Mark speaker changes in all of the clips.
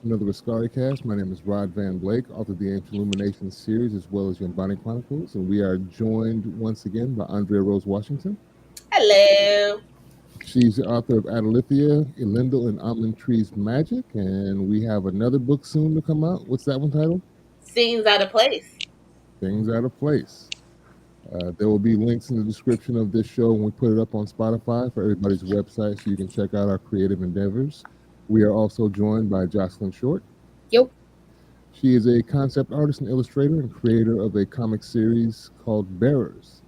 Speaker 1: Another Askari Cast. My name is Rod Van Blake, author of the Ancient Illumination series as well as Yombani Chronicles, and we are joined once again by Andrea Rose Washington.
Speaker 2: Hello.
Speaker 1: She's the author of Adalithia, Elendil, and Almond Tree's Magic, and we have another book soon to come out. What's that one titled?
Speaker 2: Scenes out of place.
Speaker 1: Things Out of Place. There will be links in the description of this show when we put it up on Spotify for everybody's website so you can check out our creative endeavors. We are also joined by Jocelyn Short.
Speaker 3: Yo.
Speaker 1: She is a concept artist and illustrator and creator of a comic series called Bearers.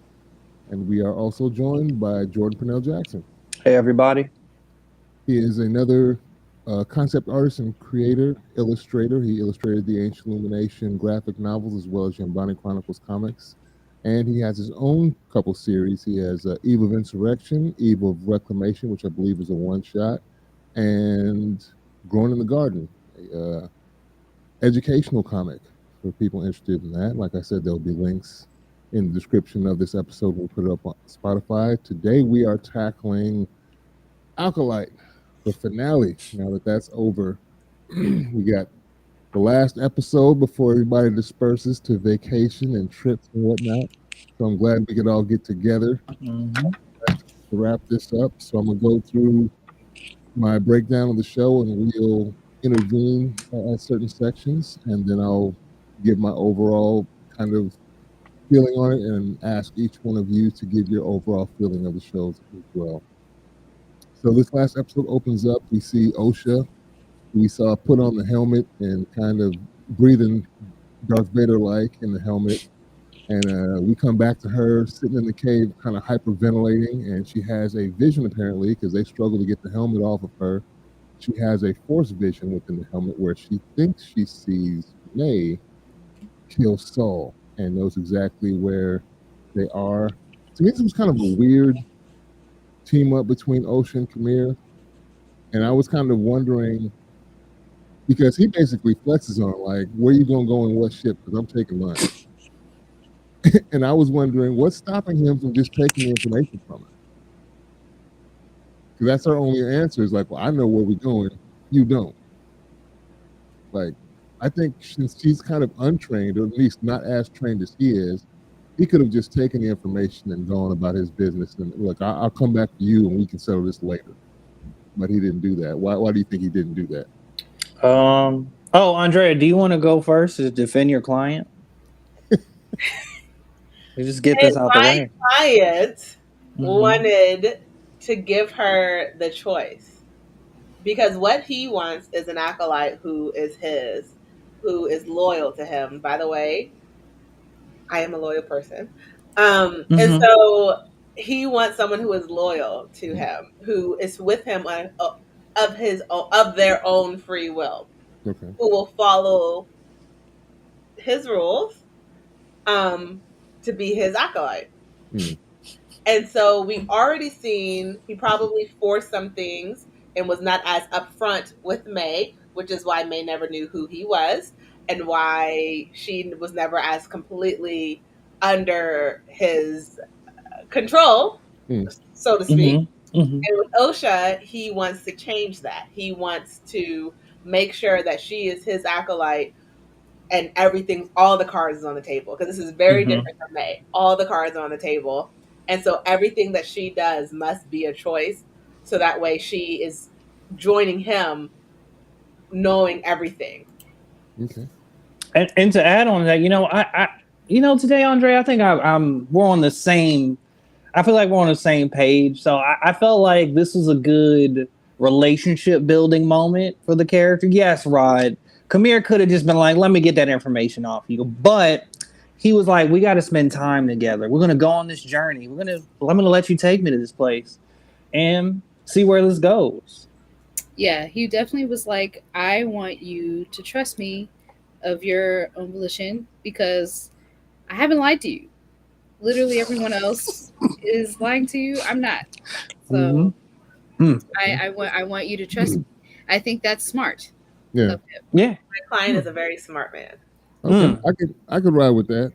Speaker 1: And we are also joined by Jordan Purnell Jackson.
Speaker 4: Hey, everybody.
Speaker 1: He is another concept artist and creator, illustrator. He illustrated the Ancient Illumination graphic novels as well as Yombani Chronicles comics. And he has his own couple series. He has Eve of Insurrection, Eve of Reclamation, which I believe is a one-shot, and Growing in the Garden, educational comic for people interested in that. Like I said, there'll be links in the description of this episode when we put it up on Spotify. Today we are tackling Acolyte, the finale. Now that that's over, we got the last episode before everybody disperses to vacation and trips and whatnot. So I'm glad we could all get together to wrap this up. So I'm going to go through my breakdown of the show and we'll intervene at certain sections, and then I'll give my overall kind of feeling on it and ask each one of you to give your overall feeling of the shows as well. So this last episode opens up. We see Osha. We saw put on the helmet and kind of breathing Darth Vader-like in the helmet. And we come back to her sitting in the cave, kind of hyperventilating, and she has a vision apparently because they struggle to get the helmet off of her. She has a force vision within the helmet where she thinks she sees May kill Saul and knows exactly where they are. To me, this was kind of a weird team up between Osha and Khmer. And I was kind of wondering, because he basically flexes on, like, where you going to go in what ship? Because I'm taking mine. And I was wondering, what's stopping him from just taking the information from her? Because that's our only answer is like, well, I know where we're going. You don't. Like, I think since she's kind of untrained, or at least not as trained as he is, he could have just taken the information and gone about his business. And look, I'll come back to you and we can settle this later. But he didn't do that. Why do you think he didn't do that?
Speaker 4: Oh, Andrea, do you want to go first to defend your client? We just get this out the way.
Speaker 2: My client wanted to give her the choice because what he wants is an acolyte who is his, who is loyal to him. By the way, I am a loyal person. And so he wants someone who is loyal to him, who is with him of their own free will,
Speaker 1: Okay.
Speaker 2: who will follow his rules to be his acolyte. And so we've already seen he probably forced some things and was not as upfront with May, which is why May never knew who he was and why she was never as completely under his control, so to speak. And with Osha, he wants to change that. He wants to make sure that she is his acolyte and everything, all the cards is on the table. Because this is very different from May. All the cards are on the table. And so everything that she does must be a choice. So that way she is joining him knowing everything.
Speaker 1: Okay.
Speaker 4: And to add on that, I today, Andre, I think we're on the same. I feel like we're on the same page. So I felt like this was a good relationship building moment for the character. Yes, Rod. Khmer could have just been like, let me get that information off you. But he was like, we got to spend time together. We're going to go on this journey. I'm going to let you take me to this place and see where this goes.
Speaker 3: Yeah, he definitely was like, I want you to trust me of your own volition because I haven't lied to you. Literally everyone else is lying to you. I'm not. So I want you to trust me. I think that's smart.
Speaker 1: Yeah.
Speaker 4: Yeah.
Speaker 2: My client is a very smart man.
Speaker 1: Okay. I could ride with that.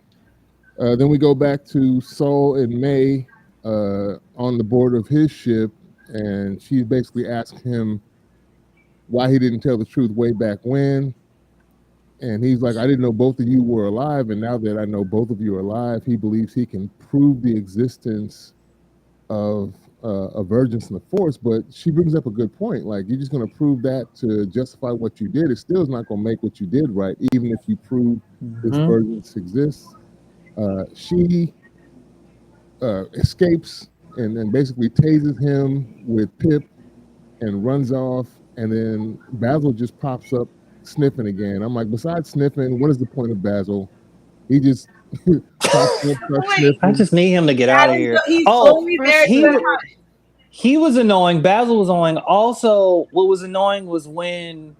Speaker 1: Then we go back to Saul and May on the board of his ship, and she basically asked him why he didn't tell the truth way back when. And he's like, I didn't know both of you were alive, and now that I know both of you are alive, he believes he can prove the existence of a virgins in the Force. But she brings up a good point. Like, you're just going to prove that to justify what you did. It still is not going to make what you did right, even if you prove this virgins exists. She escapes and basically tases him with Pip and runs off. And then Basil just pops up sniffing again. I'm like, besides sniffing, what is the point of Basil? He just pops up, starts sniffing.
Speaker 4: I just need him to get out of here.
Speaker 2: He's only there
Speaker 4: he was annoying. Basil was annoying. Also, what was annoying was when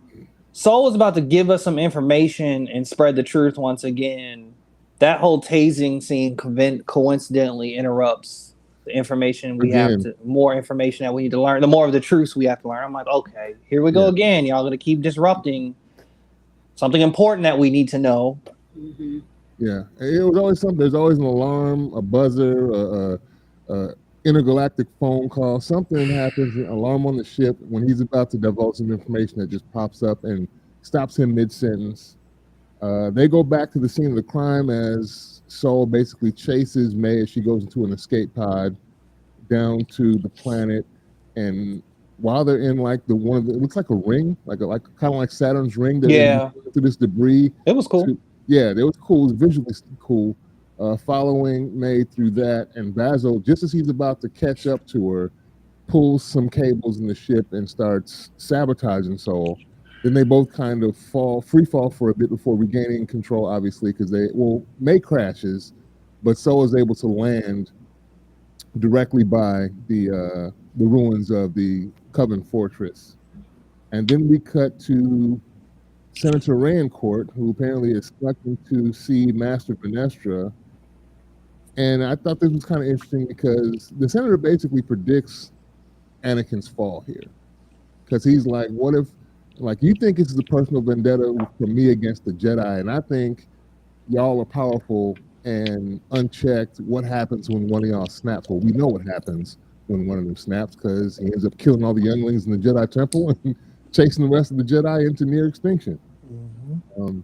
Speaker 4: Soul was about to give us some information and spread the truth once again. That whole tasing scene coincidentally interrupts the information we have to, more information that we need to learn, the more of the truths we have to learn. I'm like, okay, here we go again. Y'all gonna keep disrupting something important that we need to know.
Speaker 3: Mm-hmm.
Speaker 1: Yeah, it was always something. There's always an alarm, a buzzer, a intergalactic phone call. Something happens, an alarm on the ship when he's about to divulge some information that just pops up and stops him mid-sentence. They go back to the scene of the crime as Soul basically chases May as she goes into an escape pod down to the planet. And while they're in like it looks like a ring, like kind of like Saturn's ring. They're through this debris.
Speaker 4: It was cool.
Speaker 1: It was cool. It was visually cool. Following May through that, and Basil, just as he's about to catch up to her, pulls some cables in the ship and starts sabotaging Soul. Then they both kind of free fall for a bit before regaining control, obviously, because May crashes, but Soul is able to land directly by the ruins of the Coven Fortress. And then we cut to Senator Raincourt, who apparently is expecting to see Master Venestra. And I thought this was kind of interesting because the senator basically predicts Anakin's fall here. Because he's like, what if, like, you think it's the personal vendetta from me against the Jedi, and I think y'all are powerful and unchecked. What happens when one of y'all snaps? Well, we know what happens when one of them snaps, because he ends up killing all the younglings in the Jedi Temple and chasing the rest of the Jedi into near extinction. Mm-hmm.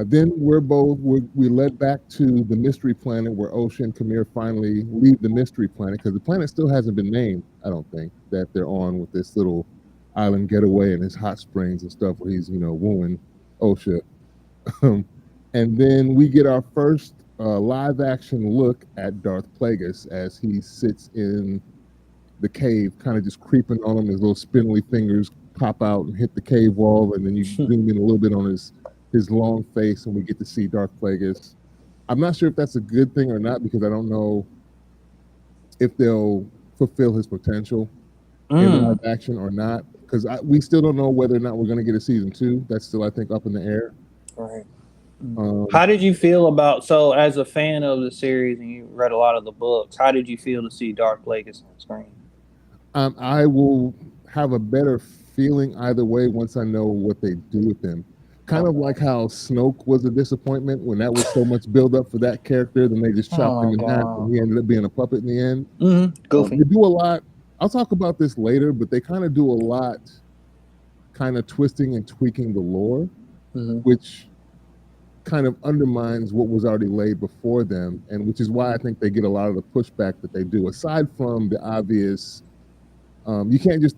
Speaker 1: Then we led back to the mystery planet where Osha and Kamir finally leave the mystery planet, because the planet still hasn't been named, I don't think, that they're on with this little island getaway and his hot springs and stuff where he's, wooing Osha. And then we get our first live action look at Darth Plagueis as he sits in the cave, kind of just creeping on him. His little spindly fingers pop out and hit the cave wall, and then you zoom in a little bit on his long face, and we get to see Darth Plagueis. I'm not sure if that's a good thing or not, because I don't know if they'll fulfill his potential in live action or not, because we still don't know whether or not we're going to get a season 2. That's still, I think, up in the air.
Speaker 4: Right. How did you feel about, so as a fan of the series and you read a lot of the books, how did you feel to see Darth Plagueis on screen?
Speaker 1: I will have a better feeling either way once I know what they do with him. Kind of like how Snoke was a disappointment when that was so much build up for that character, then they just chopped him in half and he ended up being a puppet in the end.
Speaker 4: Mm-hmm. Goofy.
Speaker 1: They do a lot. I'll talk about this later, but they kind of do a lot, kind of twisting and tweaking the lore, which kind of undermines what was already laid before them, and which is why I think they get a lot of the pushback that they do. Aside from the obvious, you can't just.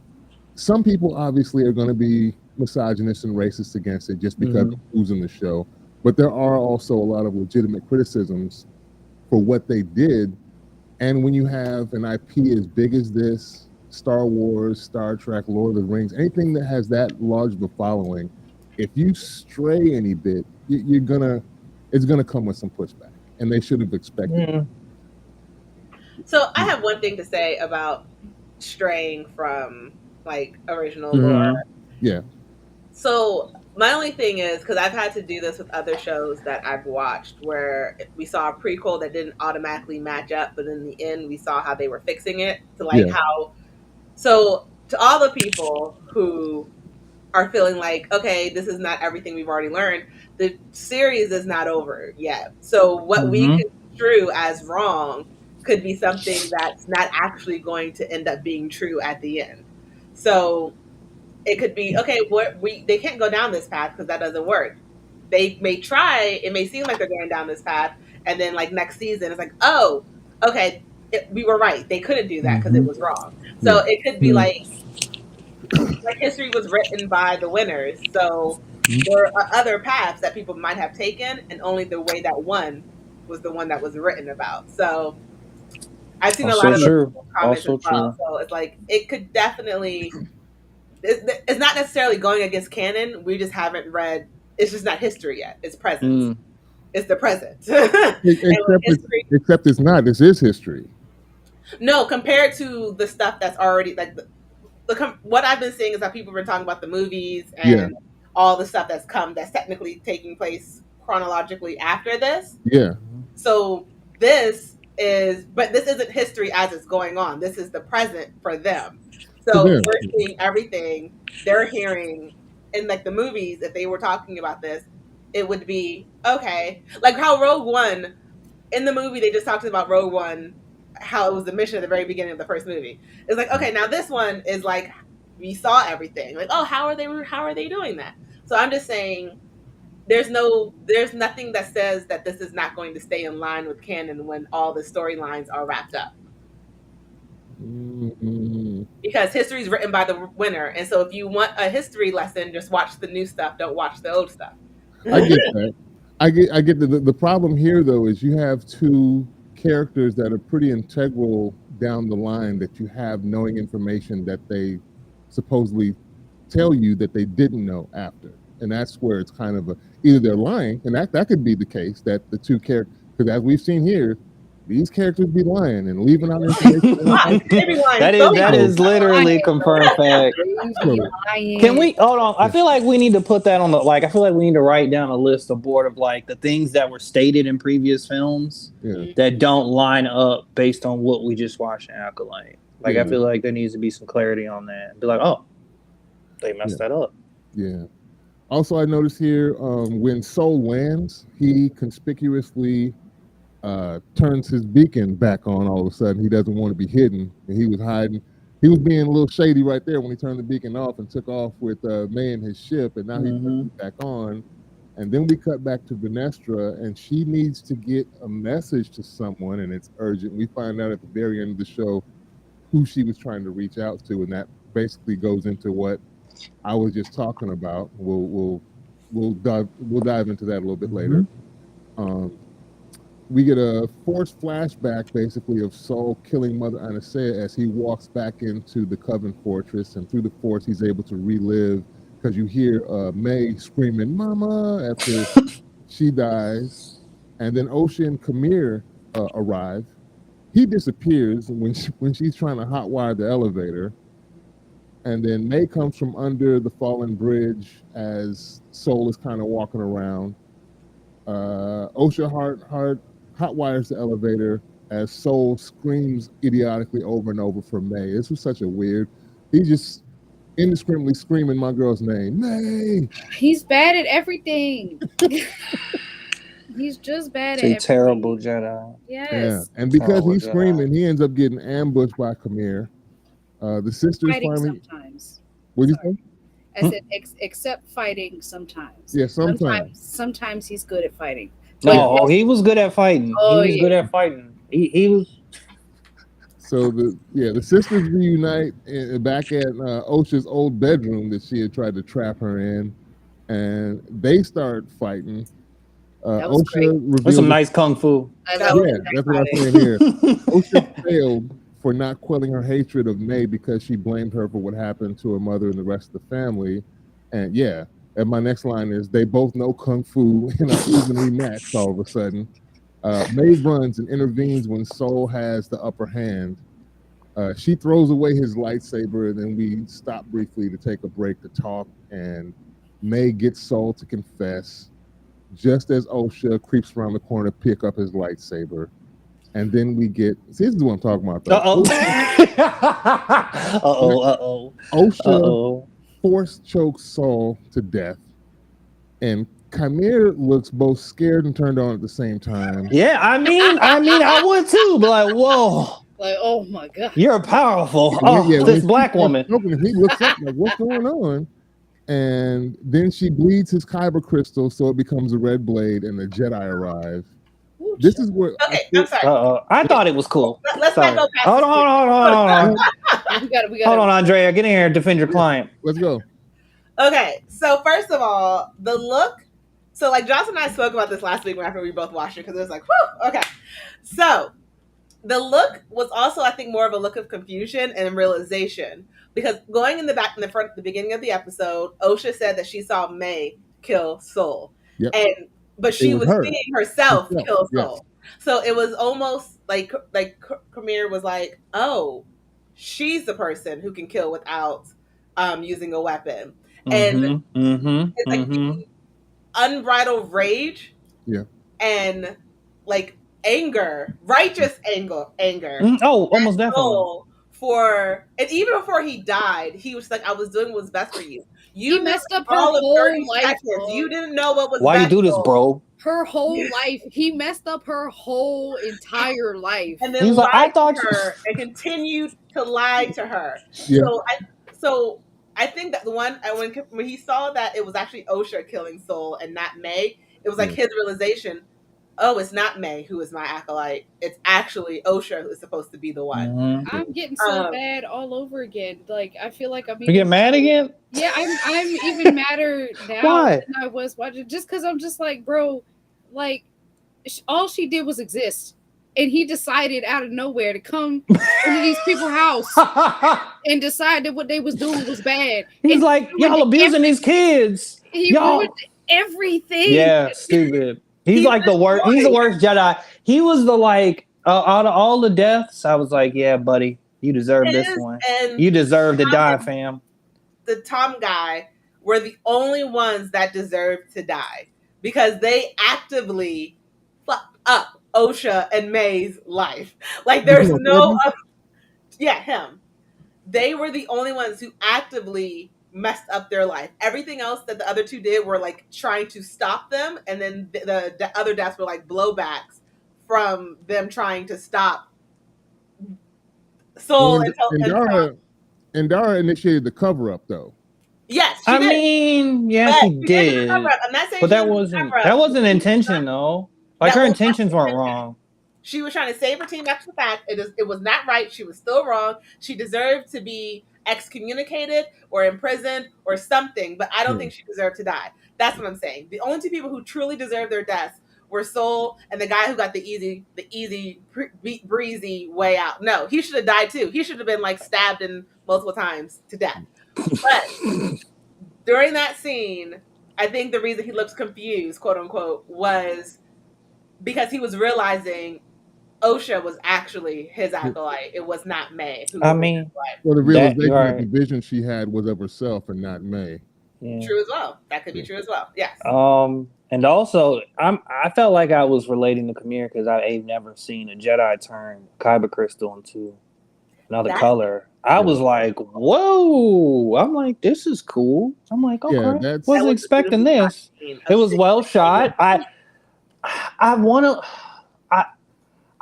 Speaker 1: Some people obviously are going to be misogynist and racist against it just because of who's in the show, but there are also a lot of legitimate criticisms for what they did. And when you have an IP as big as this, Star Wars, Star Trek, Lord of the Rings, anything that has that large of a following, if you stray any bit, it's gonna come with some pushback, and they should have expected it.
Speaker 2: So I have one thing to say about straying from like original lore.
Speaker 1: Yeah.
Speaker 2: So my only thing is, because I've had to do this with other shows that I've watched, where we saw a prequel that didn't automatically match up, but in the end we saw how they were fixing it to how. So to all the people who are feeling like, okay, this is not everything we've already learned, the series is not over yet. So what we construe as wrong could be something that's not actually going to end up being true at the end. So It could be, okay, they can't go down this path because that doesn't work. They may try, it may seem like they're going down this path, and then like next season it's like, oh, okay, we were right. They couldn't do that because it was wrong. So
Speaker 1: Yeah.
Speaker 2: it could be like history was written by the winners. So there are other paths that people might have taken, and only the way that won was the one that was written about. So I've seen a lot of those comments as well. So it's like it could definitely. It's not necessarily going against canon. We just haven't read. It's just not history yet. It's present. It's the present.
Speaker 1: Except it's not. This is history.
Speaker 2: No, compared to the stuff that's already like what I've been seeing is that people have been talking about the movies and all the stuff that's come that's technically taking place chronologically after this.
Speaker 1: Yeah.
Speaker 2: So this isn't history as it's going on. This is the present for them. So we're seeing everything they're hearing in like the movies. If they were talking about this, it would be okay. Like how Rogue One in the movie, they just talked about Rogue One, how it was the mission at the very beginning of the first movie. It's like, okay, now this one is like we saw everything. Like, oh, how are they doing that? So I'm just saying there's nothing that says that this is not going to stay in line with canon when all the storylines are wrapped up. Because history is written by the winner, and so if you want a history lesson, just watch the new stuff. Don't watch the old stuff.
Speaker 1: I get that. I get the problem here though is you have two characters that are pretty integral down the line that you have knowing information that they supposedly tell you that they didn't know after, and that's where it's kind of either they're lying, and that could be the case that the two characters, because as we've seen here, these characters be lying and leaving out information.
Speaker 4: that is literally confirmed fact. Can we hold on? I feel like we need to put that on I feel like we need to write down a list, a board of like the things that were stated in previous films that don't line up based on what we just watched in Acolyte. Like I feel like there needs to be some clarity on that. Be like, oh, they messed that up.
Speaker 1: Yeah. Also, I noticed here when Soul lands, he conspicuously turns his beacon back on all of a sudden. He doesn't want to be hidden, and he was hiding. He was being a little shady right there when he turned the beacon off and took off with May and his ship, and now he's back on. And then we cut back to Venestra, and she needs to get a message to someone, and it's urgent. We find out at the very end of the show who she was trying to reach out to, and that basically goes into what I was just talking about. We'll dive into that a little bit later. We get a forced flashback, basically, of Saul killing Mother Anasea as he walks back into the Coven Fortress, and through the Force, he's able to relive, because you hear May screaming, "Mama!" after she dies, and then Osha and Kamir arrive. He disappears when she's trying to hotwire the elevator, and then May comes from under the fallen bridge as Soul is kind of walking around. Osha hotwires the elevator as Soul screams idiotically over and over for May. This was such a weird. He's just indiscriminately screaming my girl's name, May.
Speaker 3: He's bad at everything. He's just bad at everything.
Speaker 4: Terrible Jedi.
Speaker 3: Yes.
Speaker 1: Yeah, and because he's screaming, he ends up getting ambushed by Kamir. The sisters
Speaker 3: fighting
Speaker 1: finally.
Speaker 3: Sometimes.
Speaker 1: What did you say?
Speaker 3: I said, except fighting sometimes.
Speaker 1: Yeah, sometimes.
Speaker 3: Sometimes he's good at fighting.
Speaker 4: No, he was good at fighting. He was good at fighting. He was.
Speaker 1: So the sisters reunite back at Osha's old bedroom that she had tried to trap her in, and they start fighting. Osha revealed
Speaker 4: some nice kung fu.
Speaker 1: That's what I'm saying here. Osha failed for not quelling her hatred of May because she blamed her for what happened to her mother and the rest of the family. And and my next line is, they both know kung fu and are evenly matched all of a sudden. May runs and intervenes when Soul has the upper hand. She throws away his lightsaber, and then we stop briefly to take a break to talk, and May gets Soul to confess just as Osha creeps around the corner to pick up his lightsaber. And then we get, see, this is what I'm talking about. Osha force chokes Saul to death, and Kamir looks both scared and turned on at the same time.
Speaker 4: Yeah, I mean, I would too, but like, whoa.
Speaker 3: Like, oh my god.
Speaker 4: You're powerful.
Speaker 1: When
Speaker 4: This
Speaker 1: she
Speaker 4: black
Speaker 1: starts
Speaker 4: woman.
Speaker 1: smoking, he looks up like, what's going on? And then she bleeds his kyber crystal, so it becomes a red blade, and the Jedi arrive.
Speaker 3: Ooh,
Speaker 1: This is where
Speaker 2: Okay, I'm sorry.
Speaker 4: I thought it was cool.
Speaker 2: Let's
Speaker 4: Sorry.
Speaker 2: not go past
Speaker 4: Hold
Speaker 2: this.
Speaker 4: on.
Speaker 3: we got it.
Speaker 4: Hold on, Andrea. Get in here and defend your client.
Speaker 1: Let's go.
Speaker 2: Okay, so first of all, the look. So like Jocelyn and I spoke about this last week after we both watched it because it was like, whew, okay. So the look was also, I think, more of a look of confusion and realization because going in the front, the beginning of the episode, Osha said that she saw May kill Soul, but she was seeing herself kill Soul. So it was almost like Khmer was like, oh, she's the person who can kill without using a weapon. And it's like the unbridled rage and like anger, righteous anger.
Speaker 4: Almost definitely.
Speaker 2: And even before he died, he was like, I was doing what's best for you.
Speaker 3: He messed up her whole life.
Speaker 2: You didn't know what was
Speaker 4: Why
Speaker 2: best.
Speaker 4: You do this, bro?
Speaker 3: Her whole life. He messed up her whole entire life.
Speaker 2: And then lied to her and continued to lie to her.
Speaker 1: Yeah.
Speaker 2: So I think that the one when he saw that it was actually Osha killing Soul and not May, it was like his realization, oh, it's not May who is my acolyte. It's actually Osha who is supposed to be the one.
Speaker 3: I'm getting so bad all over again. Like I feel like I'm
Speaker 4: You get mad again?
Speaker 3: Yeah, I'm even madder now than I was watching. Just because I'm just like, bro, like all she did was exist. And he decided out of nowhere to come into these people's house and decided what they was doing was bad.
Speaker 4: He's like, y'all abusing these kids.
Speaker 3: He ruined everything.
Speaker 4: Yeah, stupid. He's like the worst. He's the worst Jedi. He was the out of all the deaths, I was like, yeah, buddy, you deserve this one. You deserve to die, fam.
Speaker 2: The Tom guy were the only ones that deserved to die because they actively fucked up Osha and May's life. Like there's no him. They were the only ones who actively messed up their life. Everything else that the other two did were like trying to stop them, and then the other deaths were like blowbacks from them trying to stop Soul
Speaker 1: and Dara initiated the cover up though.
Speaker 2: Yes,
Speaker 4: she did. But that wasn't intention though. Like her intentions weren't wrong.
Speaker 2: She was trying to save her team after the fact. It was not right. She was still wrong. She deserved to be excommunicated or imprisoned or something, but I don't think she deserved to die. That's what I'm saying. The only two people who truly deserved their deaths were Soul and the guy who got the easy, breezy way out. No, he should have died too. He should have been like stabbed in multiple times to death. But during that scene, I think the reason he looked confused, quote unquote, was because he was realizing Osha was actually his acolyte. It was not May.
Speaker 1: Well, the realization that the vision she had was of herself and not May.
Speaker 2: Yeah. True as well. That could be true as well. Yes.
Speaker 4: And also, I felt like I was relating to Khmer because I've never seen a Jedi turn kyber crystal into another color. I was like, whoa! I'm like, this is cool. I'm like, okay, wasn't expecting this. It was well shot. I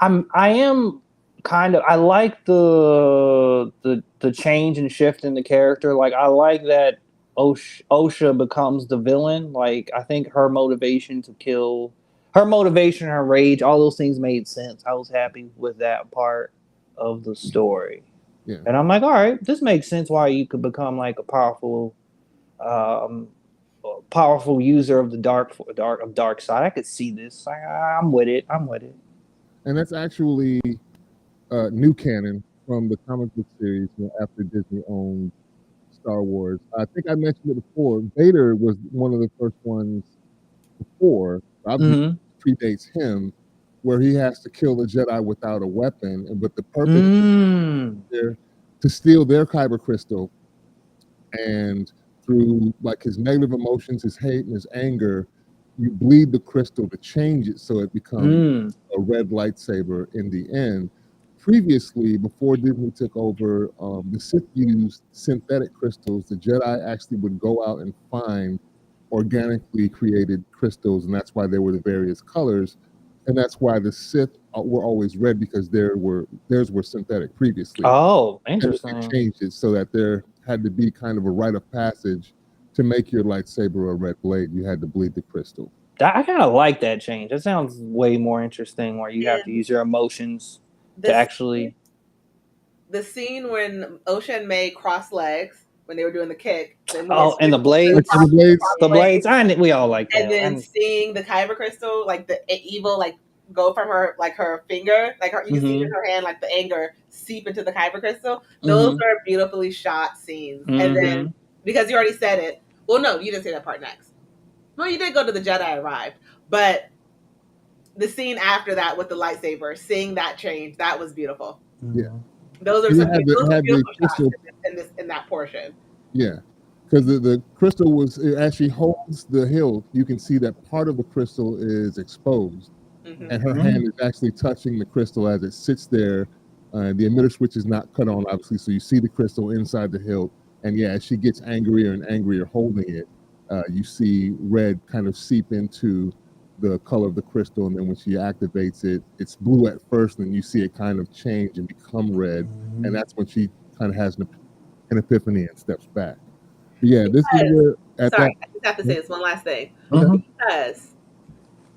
Speaker 4: am kind of. I like the change and shift in the character. Like I like that Osha becomes the villain. Like I think her motivation to kill, her motivation, her rage, all those things made sense. I was happy with that part of the story.
Speaker 1: Yeah.
Speaker 4: And I'm like, all right, this makes sense why you could become like a powerful user of the dark side. I could see this. I'm with it.
Speaker 1: And that's actually new canon from the comic book series after Disney owned Star Wars. I think I mentioned it before. Vader was one of the first ones before. Obviously, predates him, where he has to kill a Jedi without a weapon, but the purpose is to steal their kyber crystal, and through like his negative emotions, his hate, and his anger, you bleed the crystal to change it so it becomes a red lightsaber in the end. Previously, before Disney took over, the Sith used synthetic crystals. The Jedi actually would go out and find organically created crystals, and that's why there were the various colors. and that's why the Sith were always red, because theirs were synthetic previously.
Speaker 4: Oh,
Speaker 1: And they
Speaker 4: interesting.
Speaker 1: changed it so that there had to be kind of a rite of passage to make your lightsaber a red blade. You had to bleed the crystal.
Speaker 4: I kind of like that change. That sounds way more interesting, where you have to use your emotions to actually.
Speaker 2: The scene when Osha and May crossed legs when they were doing the kick.
Speaker 4: Oh, and the blades. The blades. We all like that.
Speaker 2: And then seeing the kyber crystal, like the evil, like go from her, like her finger, like her, you can see in her hand, like the anger seep into the kyber crystal. Those are beautifully shot scenes. And then, because you already said it, well, no, you didn't say that part next. Well, you did go to the Jedi Arrived, but the scene after that with the lightsaber, seeing that change, that was beautiful.
Speaker 1: Yeah,
Speaker 2: those are some beautiful shots in that portion.
Speaker 1: Yeah, because the crystal as she holds the hilt, you can see that part of the crystal is exposed, and her hand is actually touching the crystal as it sits there. The emitter switch is not cut on, obviously, so you see the crystal inside the hilt. And yeah, as she gets angrier and angrier holding it, you see red kind of seep into the color of the crystal, and then when she activates it, it's blue at first, and you see it kind of change and become red, and that's when she kind of has an epiphany and steps back. But yeah, this is where.
Speaker 2: I just have to say this one last thing, because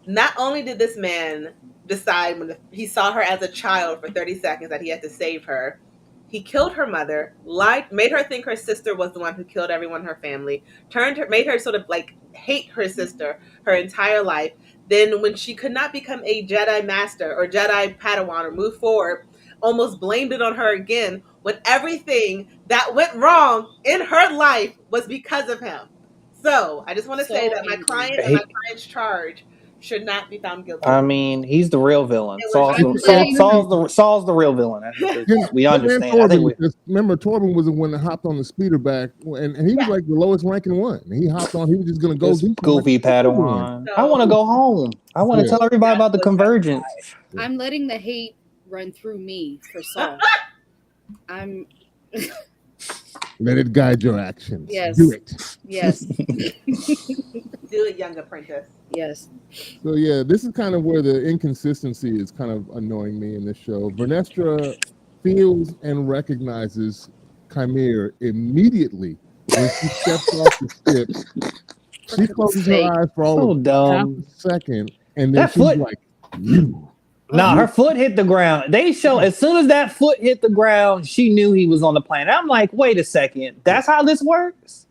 Speaker 2: not only did this man decide when he saw her as a child for 30 seconds that he had to save her, he killed her mother, made her think her sister was the one who killed everyone in her family, made her sort of like hate her sister her entire life. Then when she could not become a Jedi Master or Jedi Padawan or move forward, almost blamed it on her again, when everything that went wrong in her life was because of him. So I just want to say that my client and my client's charge should not be found guilty.
Speaker 4: I mean, he's the real villain. Saul's the real villain. We understand. I think
Speaker 1: remember, Torben was the one that hopped on the speeder back, and he was like the lowest ranking one. And he hopped on. He was just going to go.
Speaker 4: Goofy Padawan. I want to go home. I want to tell everybody about the convergence.
Speaker 3: I'm letting the hate run through me for Saul. I'm.
Speaker 1: Let it guide your actions.
Speaker 3: Yes.
Speaker 1: Do it.
Speaker 3: Yes.
Speaker 2: Do it, young apprentice.
Speaker 3: Yes.
Speaker 1: So yeah, this is kind of where the inconsistency is kind of annoying me in this show. Vernestra feels and recognizes Chimere immediately when she steps off the ship. She closes her eyes for all of half a second, and then she's like, "You."
Speaker 4: Nah, her foot hit the ground. They show as soon as that foot hit the ground, she knew he was on the planet. I'm like, wait a second, that's how this works?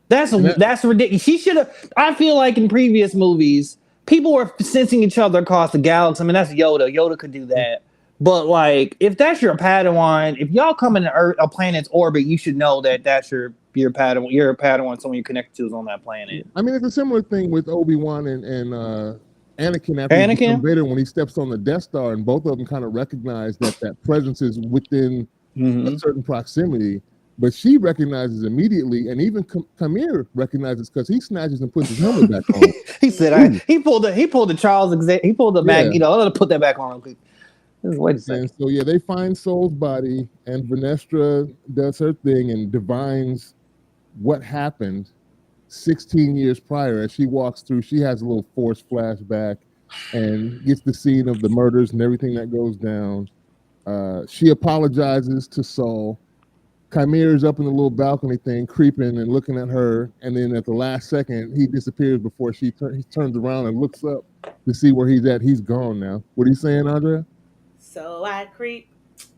Speaker 4: That's ridiculous. She should have. I feel like in previous movies, people were sensing each other across the galaxy. I mean, that's Yoda. Yoda could do that. But like, if that's your Padawan, if y'all come in a planet's orbit, you should know that that's your Padawan. Your Padawan, someone you connected to is on that planet.
Speaker 1: I mean, it's a similar thing with Obi-Wan and Anakin after Vader, when he steps on the Death Star, and both of them kind of recognize that presence is within a certain proximity. But she recognizes immediately, and even Chimere recognizes because he snatches and puts his helmet back on.
Speaker 4: He said, he pulled the Charles he pulled the Magneto. I'll put that back on. Wait a second.
Speaker 1: And so yeah, they find Soul's body, and Vernestra does her thing and divines what happened 16 years prior. As she walks through, she has a little forced flashback and gets the scene of the murders and everything that goes down. She apologizes to Saul. Chimere's up in the little balcony thing, creeping and looking at her, and then at the last second, he disappears before he turns around and looks up to see where he's at. He's gone now. What are you saying, Andrea?
Speaker 2: So I creep.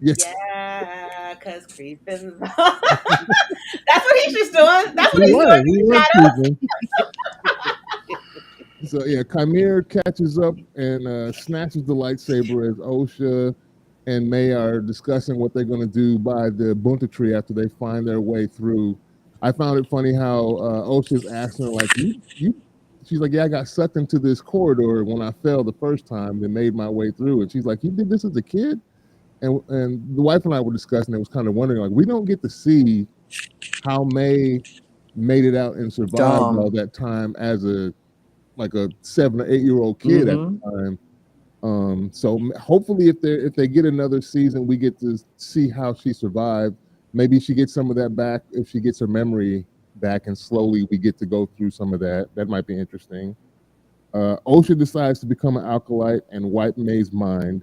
Speaker 1: Yes.
Speaker 2: Yeah, because creeping. That's what he's just doing. That's what he's doing.
Speaker 1: So yeah, Chimere catches up and snatches the lightsaber as Osha and May are discussing what they're going to do by the Bunta tree after they find their way through. I found it funny how Osha's asking her, like, she's like, yeah, I got sucked into this corridor when I fell the first time and made my way through it. She's like, you did this as a kid? And the wife and I were discussing it, was kind of wondering, like, we don't get to see how May made it out and survived all that time as a 7 or 8 year old kid at the time. So hopefully if they get another season, we get to see how she survived. Maybe she gets some of that back if she gets her memory back, and slowly we get to go through some of that. That might be interesting. Osha decides to become an acolyte and wipe May's mind.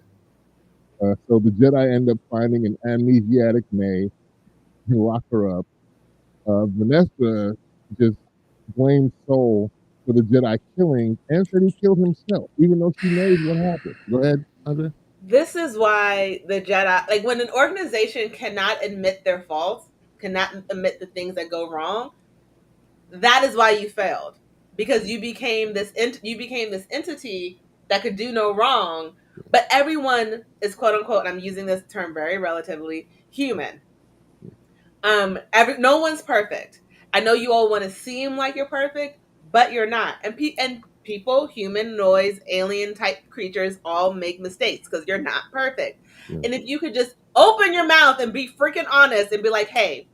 Speaker 1: So the Jedi end up finding an amnesiac May and lock her up. Vanessa just blames Soul for the Jedi killing and said he killed himself, even though she knows what happened. Go ahead, Andrea.
Speaker 2: This is why the Jedi, like when an organization cannot admit their faults, cannot admit the things that go wrong, that is why you failed, because you became this entity that could do no wrong, but everyone is quote unquote, and I'm using this term very relatively, human. No one's perfect. I know you all want to seem like you're perfect, but you're not. And people, humanoids, alien type creatures all make mistakes because you're not perfect.
Speaker 1: Yeah.
Speaker 2: And if you could just open your mouth and be freaking honest and be like, "Hey,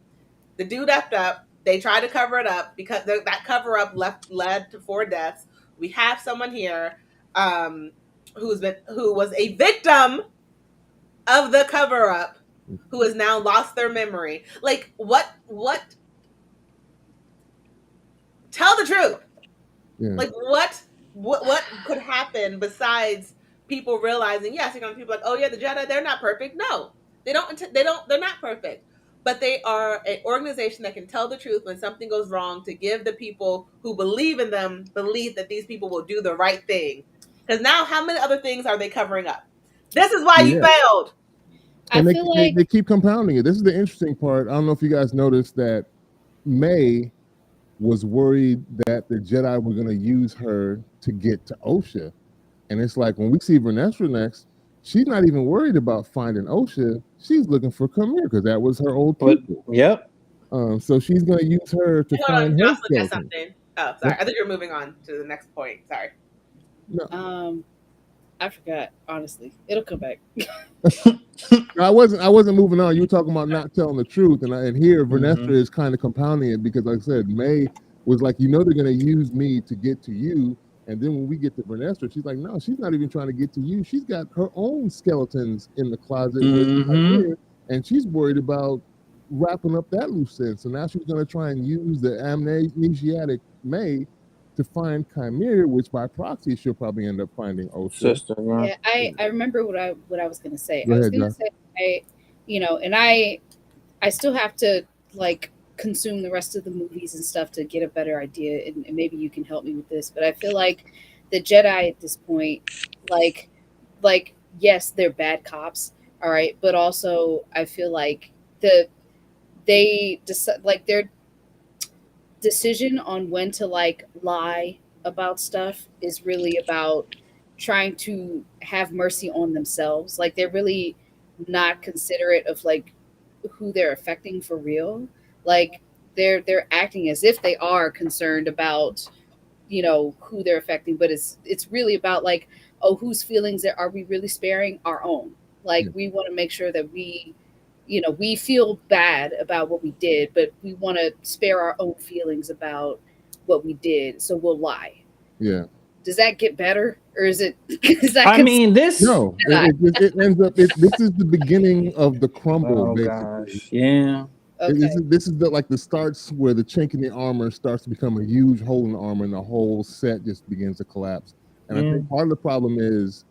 Speaker 2: the dude effed up. They tried to cover it up because that cover up led to 4 deaths. We have someone here who was a victim of the cover up, who has now lost their memory." Like, what tell the truth.
Speaker 1: Yeah.
Speaker 2: Like, what could happen besides people realizing, yes, you're gonna be people like, oh yeah, the Jedi, they're not perfect. No, they're not perfect, but they are an organization that can tell the truth when something goes wrong, to give the people who believe in them belief that these people will do the right thing. Because now, how many other things are they covering up? This is why you failed.
Speaker 3: I
Speaker 1: And
Speaker 3: feel like
Speaker 1: they keep compounding it. This is the interesting part. I don't know if you guys noticed that May was worried that the Jedi were going to use her to get to Osha. And it's like when we see Vanessa next, she's not even worried about finding Osha. She's looking for Kamir because that was her old pupil.
Speaker 4: Yep.
Speaker 1: So she's going to use her to find her
Speaker 2: Jocelyn has
Speaker 1: skeleton.
Speaker 2: something. Oh, sorry. I think you're moving on to the next point. Sorry.
Speaker 1: No.
Speaker 3: I forgot, honestly. It'll come back.
Speaker 1: I wasn't moving on. You were talking about not telling the truth, and here Vanessa is kind of compounding it because, like I said, May was like, they're going to use me to get to you, and then when we get to Vanessa, she's like, no, she's not even trying to get to you. She's got her own skeletons in the closet, and she's worried about wrapping up that loose end. So now she's going to try and use the amnesiac May to find Chimera, which by proxy she'll probably end up finding Osha.
Speaker 4: Sister,
Speaker 3: yeah, I remember what I was gonna say.
Speaker 1: Go
Speaker 3: I was
Speaker 1: ahead,
Speaker 3: gonna
Speaker 1: Josh.
Speaker 3: say, and I still have to like consume the rest of the movies and stuff to get a better idea, and maybe you can help me with this. But I feel like the Jedi at this point, like yes, they're bad cops, all right, but also I feel like they decide, like, their decision on when to like lie about stuff is really about trying to have mercy on themselves. Like, they're really not considerate of like who they're affecting for real. Like, they're acting as if they are concerned about who they're affecting, but it's really about like, oh, whose feelings are we really sparing? Our own. Like, we want to make sure that we feel bad about what we did, but we want to spare our own feelings about what we did, so we'll lie.
Speaker 1: Yeah.
Speaker 3: Does that get better, or is it?
Speaker 4: I mean, this.
Speaker 1: No, it ends up. This is the beginning of the crumble.
Speaker 4: Oh
Speaker 1: basically.
Speaker 4: gosh, yeah.
Speaker 3: Okay.
Speaker 1: This is the starts where the chink in the armor starts to become a huge hole in the armor, and the whole set just begins to collapse. And I think part of the problem is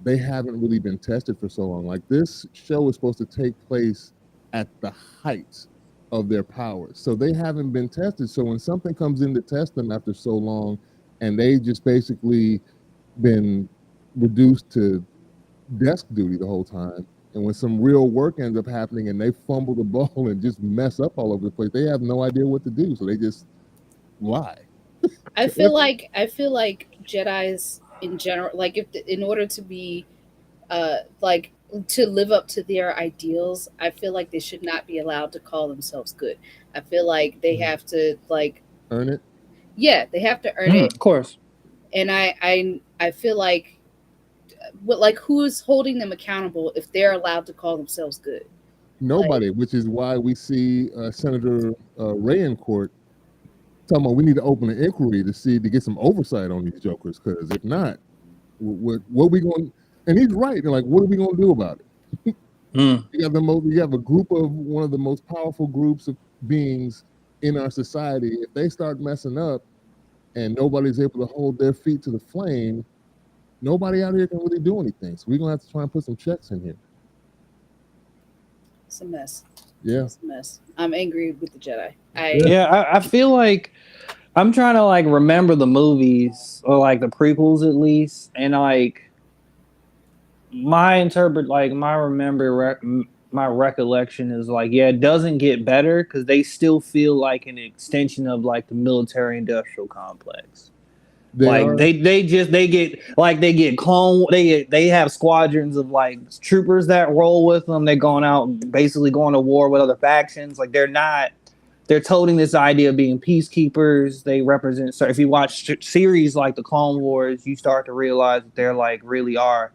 Speaker 1: they haven't really been tested for so long. Like, this show is supposed to take place at the height of their powers, so they haven't been tested. So when something comes in to test them after so long, and they just basically been reduced to desk duty the whole time, and when some real work ends up happening and they fumble the ball and just mess up all over the place, they have no idea what to do, so they just lie.
Speaker 3: I feel like Jedis in general, like, if in order to be like to live up to their ideals, I feel like they should not be allowed to call themselves good. I feel like they have to like
Speaker 1: earn it.
Speaker 3: Yeah, they have to earn it,
Speaker 4: Of course.
Speaker 3: and I feel like, who's holding them accountable if they're allowed to call themselves good?
Speaker 1: Nobody, which is why we see Senator Ray in court talking about we need to open an inquiry to get some oversight on these jokers, because if not, what are we going? And he's right. They're like, what are we going to do about it? You have a group of one of the most powerful groups of beings in our society. If they start messing up, and nobody's able to hold their feet to the flame, nobody out here can really do anything. So we're gonna have to try and put some checks in here.
Speaker 3: It's a mess.
Speaker 1: Yeah.
Speaker 3: It's a mess. I'm angry with the Jedi.
Speaker 4: I feel like I'm trying to like remember the movies or like the prequels at least, and like my recollection is like, yeah, it doesn't get better because they still feel like an extension of like the military industrial complex. They have squadrons of like troopers that roll with them. They're going out basically going to war with other factions. Like they're toting this idea of being peacekeepers. They represent. So if you watch series like the Clone Wars, you start to realize that they're like really are.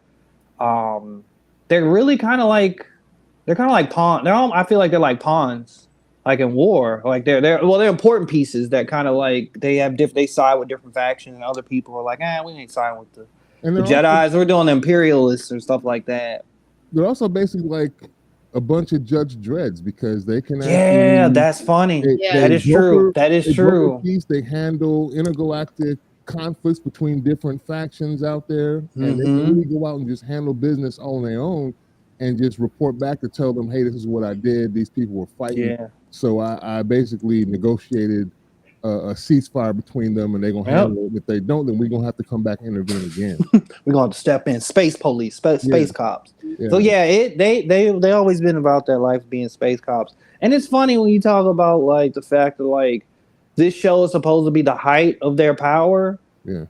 Speaker 4: They're really kind of like pawns. I feel like they're like pawns, like in war. Like they're important pieces that kind of like they side with different factions, and other people are like, we ain't siding with the Jedis. We're doing the imperialists or stuff like that.
Speaker 1: They're also basically like a bunch of Judge Dreads because they can.
Speaker 4: That's funny. That is true. That is true.
Speaker 1: They handle intergalactic conflicts between different factions out there, and they can really go out and just handle business on their own and just report back to tell them, hey, this is what I did. These people were fighting.
Speaker 4: Yeah.
Speaker 1: So I basically negotiated a ceasefire between them, and they're going to handle it. If they don't, then we're going to have to come back and intervene again.
Speaker 4: We're going to have to step in. Space police, space cops. Yeah. So they always been about that life being space cops. And it's funny when you talk about like the fact that like this show is supposed to be the height of their power.
Speaker 1: Yeah.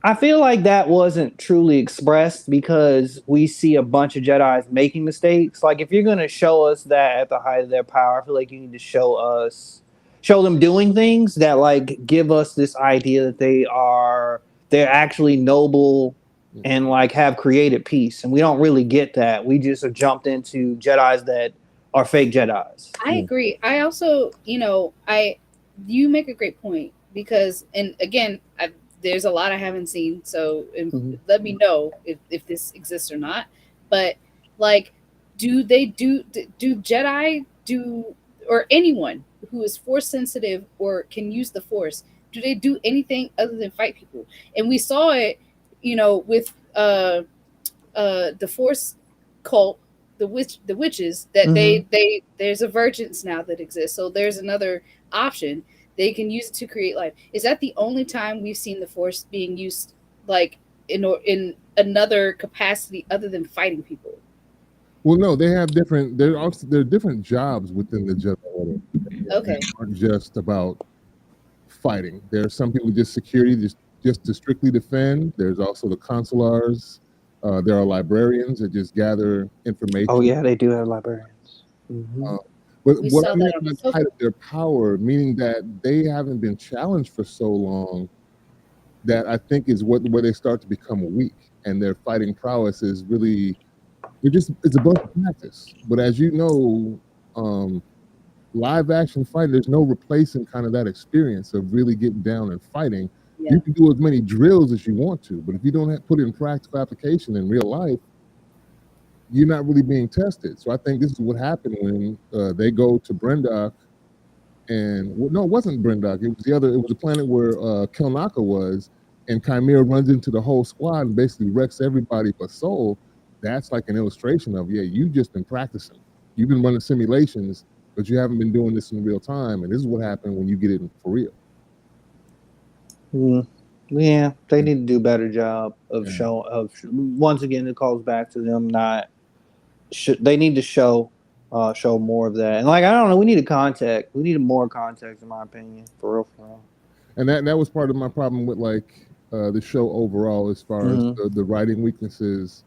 Speaker 4: I feel like that wasn't truly expressed because we see a bunch of Jedis making mistakes. Like if you're going to show us that at the height of their power, I feel like you need to show them doing things that like give us this idea that they're actually noble and like have created peace. And we don't really get that. We just are jumped into Jedis that are fake Jedis.
Speaker 3: I agree. I also, you make a great point because, and again, there's a lot I haven't seen, so let me know if this exists or not. But like, do Jedi or anyone who is force sensitive or can use the force, do they do anything other than fight people? And we saw it, with the force cult, the witches, that there's a vergence now that exists. So there's another option. They can use it to create life. Is that the only time we've seen the force being used, like in another capacity other than fighting people?
Speaker 1: Well, no, they have different. There are different jobs within the Jedi Order.
Speaker 3: Okay,
Speaker 1: they aren't just about fighting. There are some people just security, just to strictly defend. There's also the consulars. There are librarians that just gather information.
Speaker 4: Oh yeah, they do have librarians.
Speaker 1: But what I mean is the height of their power, meaning that they haven't been challenged for so long, that I think is where they start to become weak, and their fighting prowess is really it's a bunch of practice. But as you know, live action fighting, there's no replacing kind of that experience of really getting down and fighting. Yeah. You can do as many drills as you want to, but if you don't put it in practical application in real life, you're not really being tested. So I think this is what happened when they go to Brendok, and no, it wasn't Brendok. It was the planet where Kelnaka was, and Chimera runs into the whole squad and basically wrecks everybody but Soul. That's like an illustration of, you've just been practicing. You've been running simulations, but you haven't been doing this in real time. And this is what happened when you get it for real.
Speaker 4: Yeah, they need to do a better job of once again, it calls back to them they need to show more of that. And like, I don't know, we need more context in my opinion, for real.
Speaker 1: And that was part of my problem with like the show overall, as far as the writing weaknesses.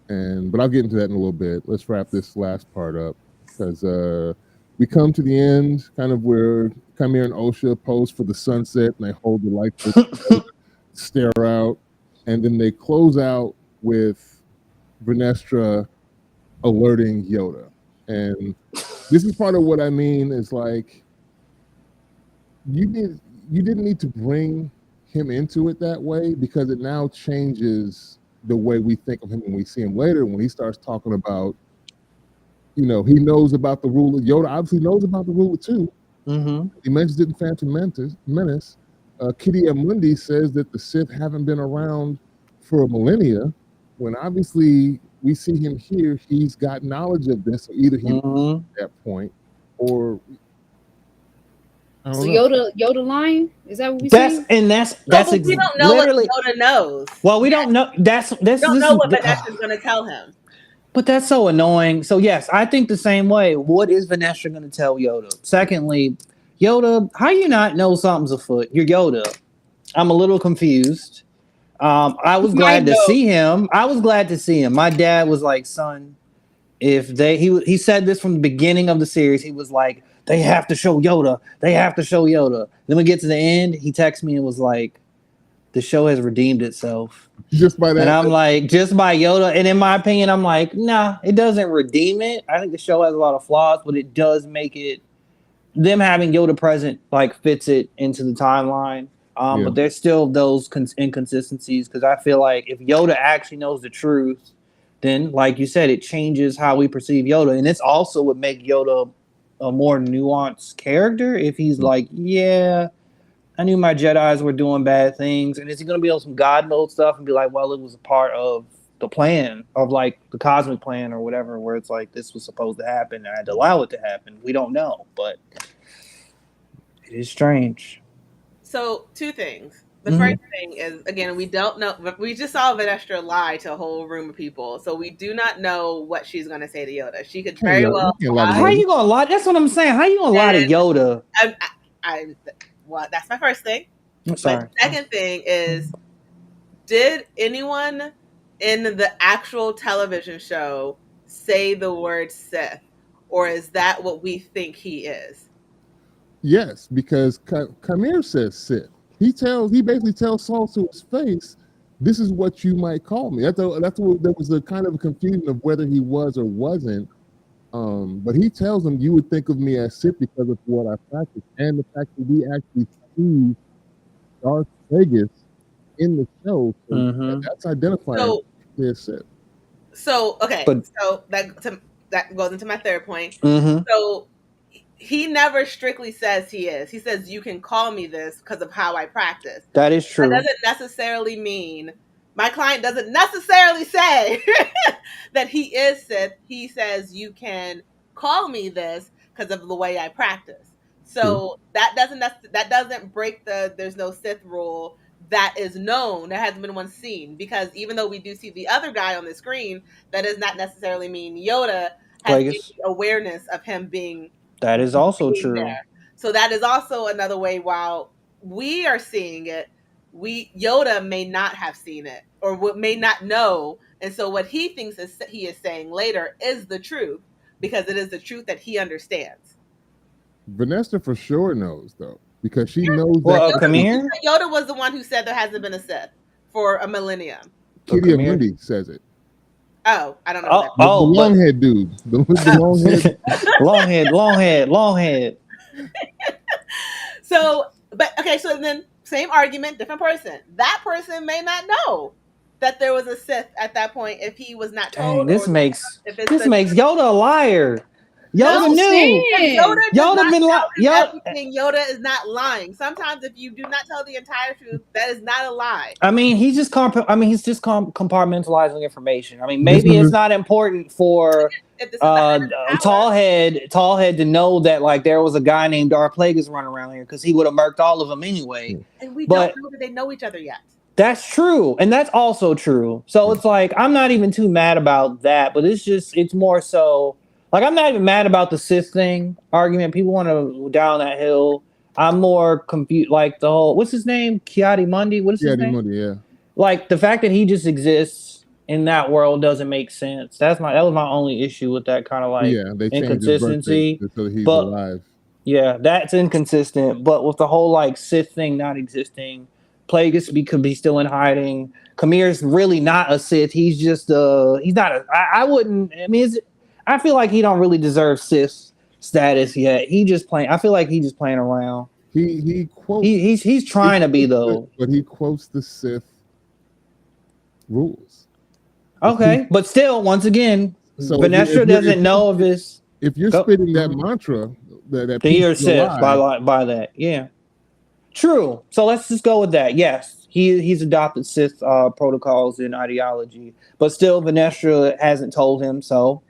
Speaker 1: But I'll get into that in a little bit. Let's wrap this last part up, because we come to the end, kind of where Chimera and Osha pose for the sunset, and they hold the light, stare out, and then they close out with Vernestra alerting Yoda. And this is part of what I mean is like, you didn't need to bring him into it that way, because it now changes the way we think of him when we see him later, when he starts talking about, he knows about the ruler. Yoda obviously knows about the ruler too,
Speaker 4: Mm-hmm.
Speaker 1: He mentions it in Phantom Menace. Kitty Mundi says that the Sith haven't been around for millennia, when obviously we see him here. He's got knowledge of this, so either he
Speaker 4: Mm-hmm.
Speaker 1: at that point, or I don't
Speaker 3: So
Speaker 1: know.
Speaker 3: Yoda lying? Is that what we
Speaker 4: That's
Speaker 3: saying?
Speaker 4: and that's
Speaker 2: No, but we don't know
Speaker 4: literally.
Speaker 2: what Yoda knows.
Speaker 4: Well, we don't know. That's
Speaker 2: We
Speaker 4: this.
Speaker 2: don't
Speaker 4: This
Speaker 2: know
Speaker 4: is.
Speaker 2: what Vanessa is going to tell him.
Speaker 4: But that's so annoying. So yes, I think the same way. What is Vanessa going to tell Yoda? Secondly, Yoda, how you not know something's afoot? You're Yoda. I'm a little confused. I was
Speaker 2: My
Speaker 4: glad to
Speaker 2: note.
Speaker 4: see him. I was glad to see him. My dad was like, "Son, if he said this from the beginning of the series. He was like, they have to show Yoda. They have to show Yoda." Then we get to the end. He texted me and was like, "The show has redeemed itself."
Speaker 1: Just by that,
Speaker 4: And I'm like, just by Yoda. And in my opinion, I'm like, nah, it doesn't redeem it. I think the show has a lot of flaws, but it does make it. Them having Yoda present like fits it into the timeline.
Speaker 1: Yeah.
Speaker 4: But there's still those inconsistencies because I feel like if Yoda actually knows the truth, then like you said, it changes how we perceive Yoda, and it's also would make Yoda a more nuanced character if he's like, yeah, I knew my Jedis were doing bad things, and is he going to be on some God mode stuff and be like, well, it was a part of the plan of like the cosmic plan or whatever, where it's like this was supposed to happen and I had to allow it to happen. We don't know, but it is strange.
Speaker 2: So, two things. The first thing is, again, we don't know. We just saw Vanessa lie to a whole room of people, so we do not know what she's going to say to Yoda. She could very well lie.
Speaker 4: How are you going to lie? That's what I'm saying. How are you going to lie to Yoda?
Speaker 2: Well, that's my first thing.
Speaker 4: I'm sorry.
Speaker 2: But second thing is, did anyone in the actual television show say the word Sith, or is that what we think he is?
Speaker 1: Yes, because Kamir says Sith. He basically tells Saul to his face, "This is what you might call me." That's what there was a kind of a confusion of whether he was or wasn't. But he tells him, "You would think of me as Sith because of what I practice," and the fact that we actually see Darth Plagueis in the show, so that's identifying as Sith.
Speaker 2: So okay, so that goes into my third point.
Speaker 4: Mm-hmm.
Speaker 2: So he never strictly says he is. He says you can call me this because of how I practice.
Speaker 4: That is true.
Speaker 2: That doesn't necessarily mean my client doesn't necessarily say that he is Sith. He says you can call me this because of the way I practice. So that doesn't break the there's no Sith rule that is known. There hasn't been one seen, because even though we do see the other guy on the screen, that does not necessarily mean Yoda has any awareness of him being.
Speaker 4: That is also true.
Speaker 2: There. So that is also another way. While we are seeing it, Yoda may not have seen it or may not know, and so what he thinks he is saying later is the truth, because it is the truth that he understands.
Speaker 1: Vanessa for sure knows, though, because she knows
Speaker 4: that. Kamir?
Speaker 2: Yoda was the one who said there hasn't been a Sith for a millennium.
Speaker 1: Kitty Mundi says it.
Speaker 2: Oh, I don't know.
Speaker 1: The long head dude. The long head.
Speaker 4: long head.
Speaker 2: So, but okay, so then same argument, different person. That person may not know that there was a Sith at that point if he was not told.
Speaker 4: Dang, this makes Yoda a liar. Yoda knew.
Speaker 2: Yoda is not lying. Sometimes, if you do not tell the entire truth, that is not a lie.
Speaker 4: I mean, he's just compartmentalizing information. I mean, maybe it's not important for Tallhead to know that like there was a guy named Darth Plagueis running around here, because he would have murked all of them anyway.
Speaker 2: And we don't know that they know each other yet.
Speaker 4: That's true, and that's also true. So it's like I'm not even too mad about that, but it's more so. Like, I'm not even mad about the Sith thing argument. People want to down that hill. I'm more confused. Like the whole, what's his name? Kitty Mundi? What is his name?
Speaker 1: Mundi, yeah.
Speaker 4: Like the fact that he just exists in that world doesn't make sense. That was my only issue with that kind of like inconsistency.
Speaker 1: So he's alive.
Speaker 4: Yeah, that's inconsistent. But with the whole like Sith thing not existing, Plagueis could be still in hiding. Kamir's really not a Sith. He's just he's not a. I wouldn't. I mean, I feel like he don't really deserve Sith status yet. I feel like he's just playing around.
Speaker 1: He quotes.
Speaker 4: He's trying to be though.
Speaker 1: But he quotes the Sith rules.
Speaker 4: Okay, but still, once again, Vanessa doesn't know of his.
Speaker 1: If you're spitting that mantra, that
Speaker 4: Then
Speaker 1: piece
Speaker 4: you're
Speaker 1: of the
Speaker 4: Sith
Speaker 1: lie.
Speaker 4: by that. Yeah. True. So let's just go with that. Yes, he's adopted Sith protocols and ideology, but still, Vanestra hasn't told him so.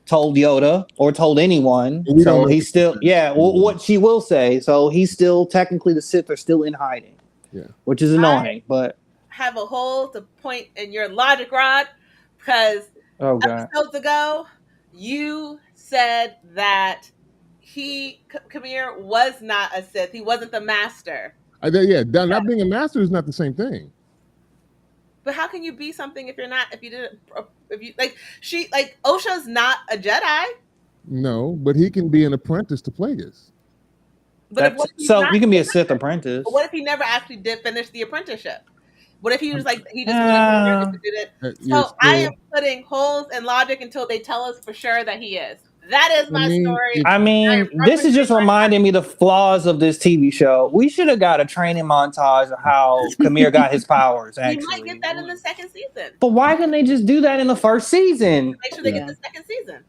Speaker 4: Told Yoda or told anyone.
Speaker 1: We don't
Speaker 4: So
Speaker 1: know
Speaker 4: he's still what she will say. So he's still technically the Sith are still in hiding.
Speaker 1: Yeah.
Speaker 4: Which is annoying, but
Speaker 2: have a hole to point in your logic rod because
Speaker 4: oh god.
Speaker 2: episodes ago you said that Kamir was not a Sith. He wasn't the master.
Speaker 1: Not being a master is not the same thing.
Speaker 2: But how can you be something if you're not? If you didn't, if you like Osha's not a Jedi.
Speaker 1: No, but he can be an apprentice to Plagueis.
Speaker 2: But
Speaker 4: so you can be a Sith apprentice.
Speaker 2: But what if he never actually did finish the apprenticeship? What if he was like he just wanted to do it? So I am putting holes in logic until they tell us for sure that he is. That is my story.
Speaker 4: I mean, this is just reminding me the flaws of this TV show. We should have got a training montage of how Kamir got his powers. Actually,
Speaker 2: we might get that in the second season.
Speaker 4: But why couldn't they just do that in the first season?
Speaker 2: Make sure they get the second season.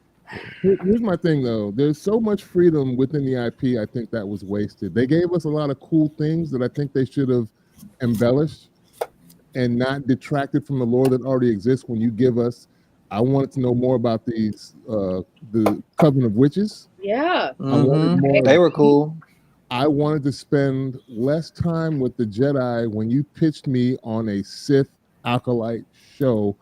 Speaker 1: Here's my thing, though. There's so much freedom within the IP. I think that was wasted. They gave us a lot of cool things that I think they should have embellished and not detracted from the lore that already exists. When you give us, I wanted to know more about these, the Coven of Witches.
Speaker 3: Yeah.
Speaker 4: They were cool.
Speaker 1: I wanted to spend less time with the Jedi. When you pitched me on a Sith Acolyte show,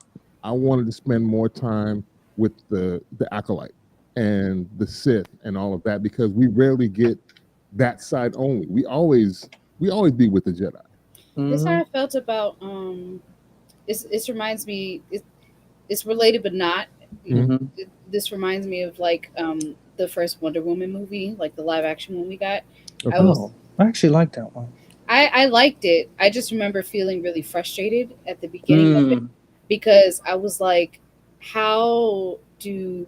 Speaker 1: I wanted to spend more time with the Acolyte and the Sith and all of that, because we rarely get that side only. We always be with the Jedi.
Speaker 3: That's how I felt about it reminds me it's related but not. This reminds me of like the first Wonder Woman movie, like the live action one we got.
Speaker 4: I actually liked that one.
Speaker 3: I liked it. I just remember feeling really frustrated at the beginning of it, because I was like, how do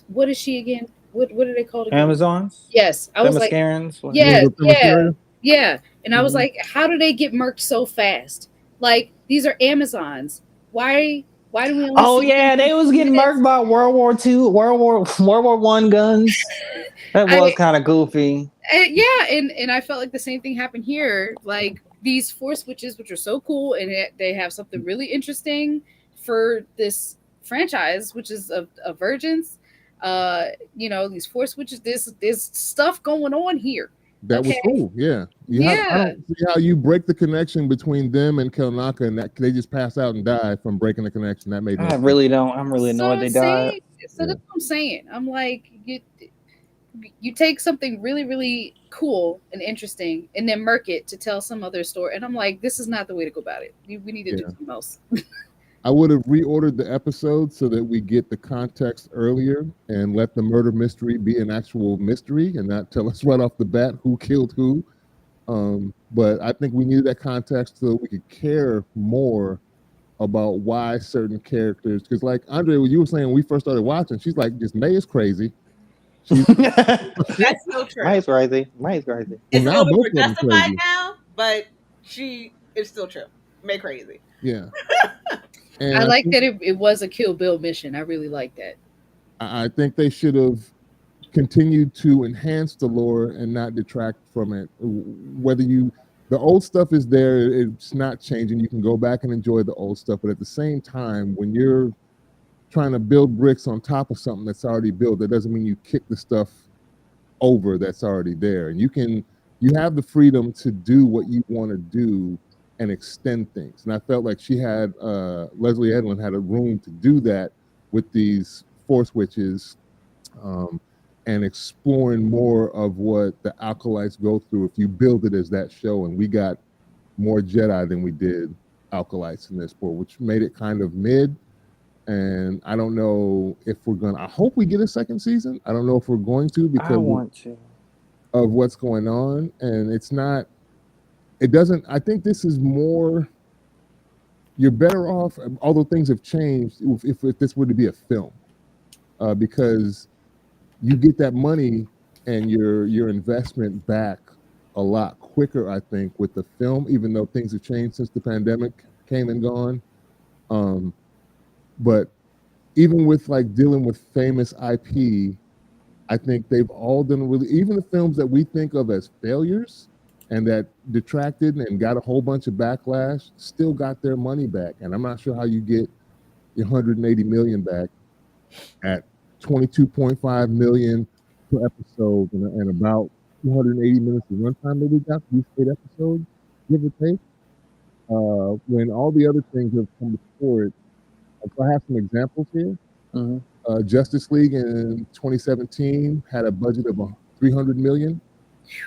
Speaker 3: what is she again? What are they called again?
Speaker 4: Amazons?
Speaker 3: Yes. I was like, yeah. And I was like, how do they get murked so fast? Like, these are Amazons. Why do we only
Speaker 4: they was getting murked by World War II, World War I guns. That was kind of goofy.
Speaker 3: And I felt like the same thing happened here. Like, these Force Witches, which are so cool, and they have something really interesting for this franchise, which is of virgins. These Force Witches, there's stuff going on here.
Speaker 1: That was cool. Yeah. I don't see how you break the connection between them and Kelnaka, and that they just pass out and die from breaking the connection. That made no sense.
Speaker 4: I'm really annoyed they died.
Speaker 3: So that's what I'm saying. I'm like, you take something really, really cool and interesting and then murk it to tell some other story. And I'm like, this is not the way to go about it. We need to do something else.
Speaker 1: I would have reordered the episode so that we get the context earlier and let the murder mystery be an actual mystery and not tell us right off the bat who killed who. But I think we needed that context so that we could care more about why certain characters, because like Andrea, what you were saying when we first started watching, she's like, just May is crazy.
Speaker 2: That's so true.
Speaker 4: May's crazy.
Speaker 2: It's a little bit justified now, but she is still true. May crazy.
Speaker 1: Yeah.
Speaker 3: And I like that it was a Kill Bill mission. I really like that.
Speaker 1: I think they should have continued to enhance the lore and not detract from it. The old stuff is there, it's not changing. You can go back and enjoy the old stuff, but at the same time, when you're trying to build bricks on top of something that's already built, that doesn't mean you kick the stuff over that's already there. And you have the freedom to do what you want to do and extend things. And I felt like Leslie Edlin had a room to do that with these Force Witches, and exploring more of what the Acolytes go through if you build it as that show. And we got more Jedi than we did Acolytes in this book, which made it kind of mid. And I don't know if I hope we get a second season. I don't know if we're going to, because of what's going on. And I think this is more, you're better off, although things have changed, if this were to be a film, because you get that money and your investment back a lot quicker, I think, with the film, even though things have changed since the pandemic came and gone. But even with like dealing with famous IP, I think they've all done really, even the films that we think of as failures and that detracted and got a whole bunch of backlash, still got their money back. And I'm not sure how you get your 180 million back at 22.5 million per episode and about 280 minutes of runtime that we got for these 8 episodes, give or take. When all the other things have come before it. So I have some examples here. Justice League in 2017 had a budget of 300 million,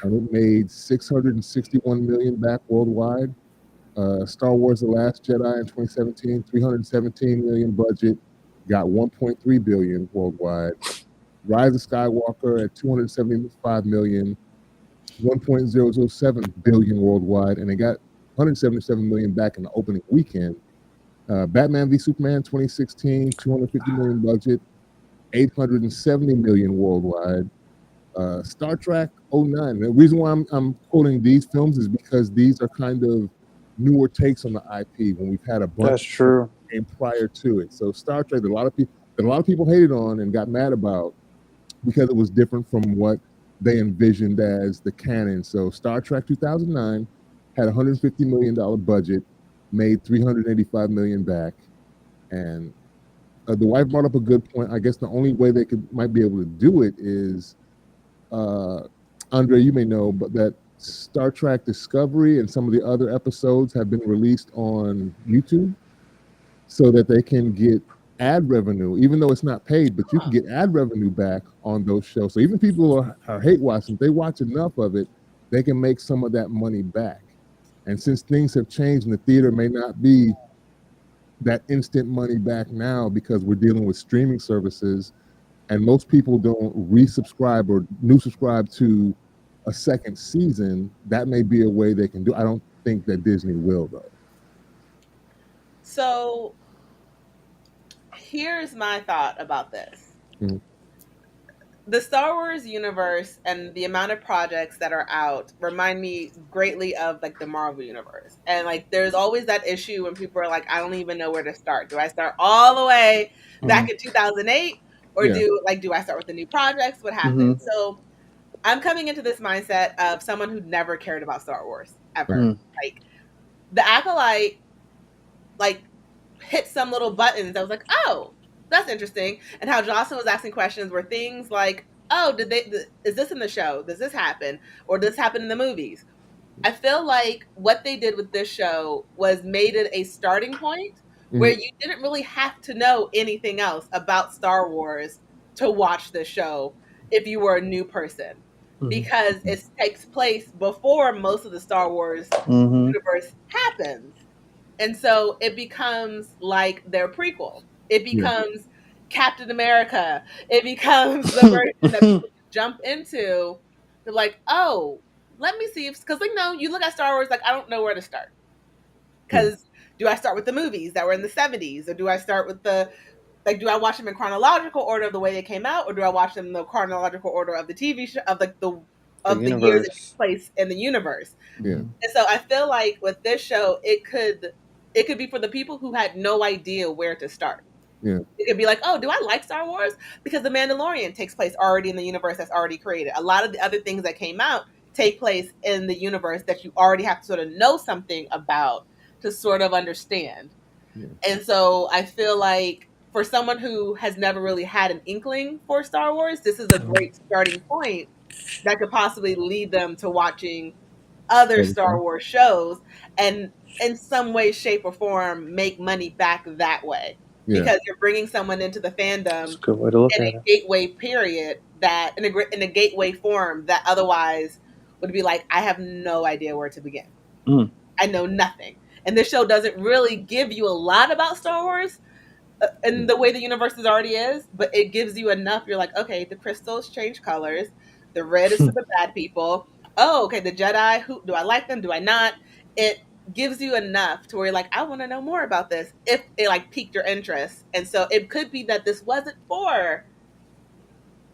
Speaker 1: and it made 661 million back worldwide. Star Wars: The Last Jedi in 2017, 317 million budget, got 1.3 billion worldwide. Rise of Skywalker at 275 million, 1.007 billion worldwide, and it got 177 million back in the opening weekend. Batman v Superman 2016, 250 million budget, 870 million worldwide. Star Trek 09. The reason why I'm quoting these films is because these are kind of newer takes on the IP when we've had a bunch
Speaker 4: That's true.
Speaker 1: came prior to it. So Star Trek, a lot of people hated on and got mad about because it was different from what they envisioned as the canon. So Star Trek 2009 had a $150 million budget, made 385 million back, and the wife brought up a good point. I guess the only way they might be able to do it is, Andrea, you may know, but that Star Trek Discovery and some of the other episodes have been released on YouTube so that they can get ad revenue, even though it's not paid, but you can get ad revenue back on those shows. So even people who are hate watching, if they watch enough of it, they can make some of that money back. And since things have changed and the theater may not be that instant money back now because we're dealing with streaming services and most people don't resubscribe or new subscribe to a second season, that may be a way they can do. I don't think that Disney will, though.
Speaker 2: So here's my thought about this.
Speaker 1: Mhm.
Speaker 2: The Star Wars universe and the amount of projects that are out remind me greatly of like the Marvel universe. And like there's always that issue when people are like, I don't even know where to start. Do I start all the way back in 2008? Or do I start with the new projects? What happens? So I'm coming into this mindset of someone who never cared about Star Wars ever. Like the Acolyte, like hit some little buttons. I was like, oh, that's interesting. And how Jocelyn was asking questions were things like, oh, is this in the show? Does this happen? Or does this happen in the movies? I feel like what they did with this show was made it a starting point where you didn't really have to know anything else about Star Wars to watch this show if you were a new person. Because it takes place before most of the Star Wars universe happens. And so it becomes like their prequel. It becomes Captain America. It becomes the version that people jump into. They're like, oh, let me see. Because, like, no, you look at Star Wars, like, I don't know where to start. Because do I start with the movies that were in the 70s? Or do I start with do I watch them in chronological order of the way they came out? Or do I watch them in the chronological order of the TV show, of like the years that take place in the universe?
Speaker 1: Yeah.
Speaker 2: And so I feel like with this show, it could be for the people who had no idea where to start.
Speaker 1: Yeah.
Speaker 2: It could be like, oh, do I like Star Wars? Because The Mandalorian takes place already in the universe that's already created. A lot of the other things that came out take place in the universe that you already have to sort of know something about to sort of understand. Yeah. And so I feel like for someone who has never really had an inkling for Star Wars, this is a great starting point that could possibly lead them to watching other Star Wars shows and in some way, shape, or form make money back that way. Yeah. Because you're bringing someone into the fandom in a gateway period that in a gateway form that otherwise would be like, I have no idea where to begin. I know nothing. And this show doesn't really give you a lot about Star Wars in the way the universe already is, but it gives you enough. You're like, okay, the crystals change colors. The red is for the bad people. Oh, okay, the Jedi, who do I like them? Do I not? It gives you enough to where you're like, I want to know more about this if it like piqued your interest. And so it could be that this wasn't for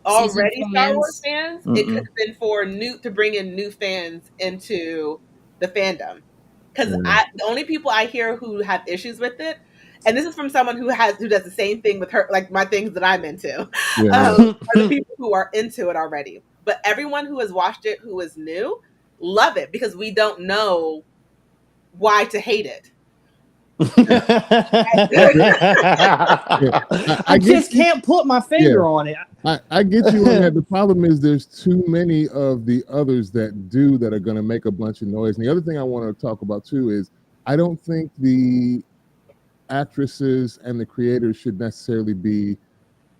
Speaker 2: already Star Wars fans. It could have been for to bring in new fans into the fandom. Because the only people I hear who have issues with it and this is from someone who does the same thing with her, like my things that I'm into,
Speaker 1: Yeah,
Speaker 2: are the people who are into it already. But everyone who has watched it, who is new, love it because we don't know why to hate it.
Speaker 4: I just can't put my finger on it.
Speaker 1: I get you on that. The problem is there's too many of the others that are going to make a bunch of noise. And the other thing I want to talk about too is I don't think the actresses and the creators should necessarily be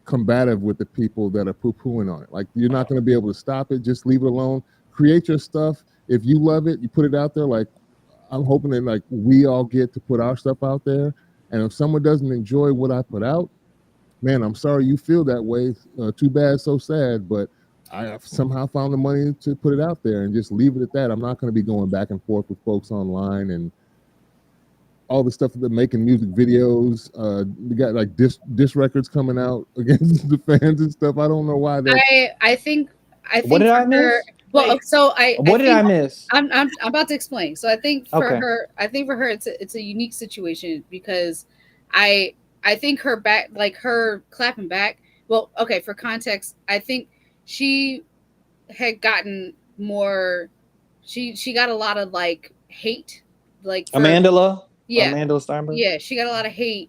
Speaker 1: combative with the people that are poo-pooing on it. Like, you're not going to be able to stop it. Just leave it alone. Create your stuff. If you love it, you put it out there. Like, I'm hoping that like we all get to put our stuff out there. And if someone doesn't enjoy what I put out, man, I'm sorry you feel that way. Too bad, so sad. But I have somehow found the money to put it out there and just leave it at that. I'm not going to be going back and forth with folks online and all the stuff that they're making music videos. We got like diss records coming out against the fans and stuff. I don't know why that.
Speaker 3: I think
Speaker 4: what did I miss?
Speaker 3: Well, so
Speaker 4: what did I miss?
Speaker 3: I'm about to explain. So I think for her, it's a unique situation because I think her back, like her clapping back. Well, okay, for context, I think she had gotten more. She got a lot of like hate, like for,
Speaker 4: Amandla.
Speaker 3: Yeah,
Speaker 4: Amandla Steinberg.
Speaker 3: Yeah, she got a lot of hate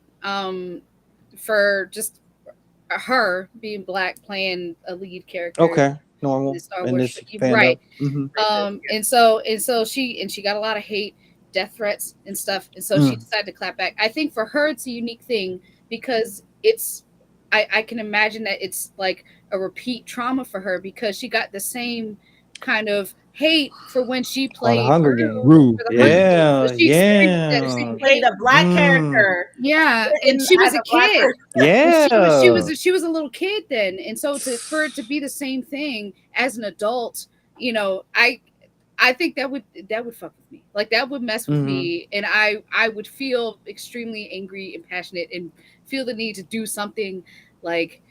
Speaker 3: for just her being black, playing a lead character.
Speaker 4: Okay, normal.
Speaker 3: Star Wars, right?
Speaker 4: Mm-hmm.
Speaker 3: And so she got a lot of hate, death threats, and stuff. And so she decided to clap back. I think for her, it's a unique thing because it's. I can imagine that it's like a repeat trauma for her because she got the same kind of hate for when she played
Speaker 4: Hunger Games.
Speaker 3: Yeah,
Speaker 2: so she played a black character.
Speaker 3: Yeah, and she was a kid.
Speaker 4: Yeah,
Speaker 3: she was a little kid then, and so for it to be the same thing as an adult, you know, I think that would fuck with me. Like that would mess with me, and I would feel extremely angry and passionate and feel the need to do something like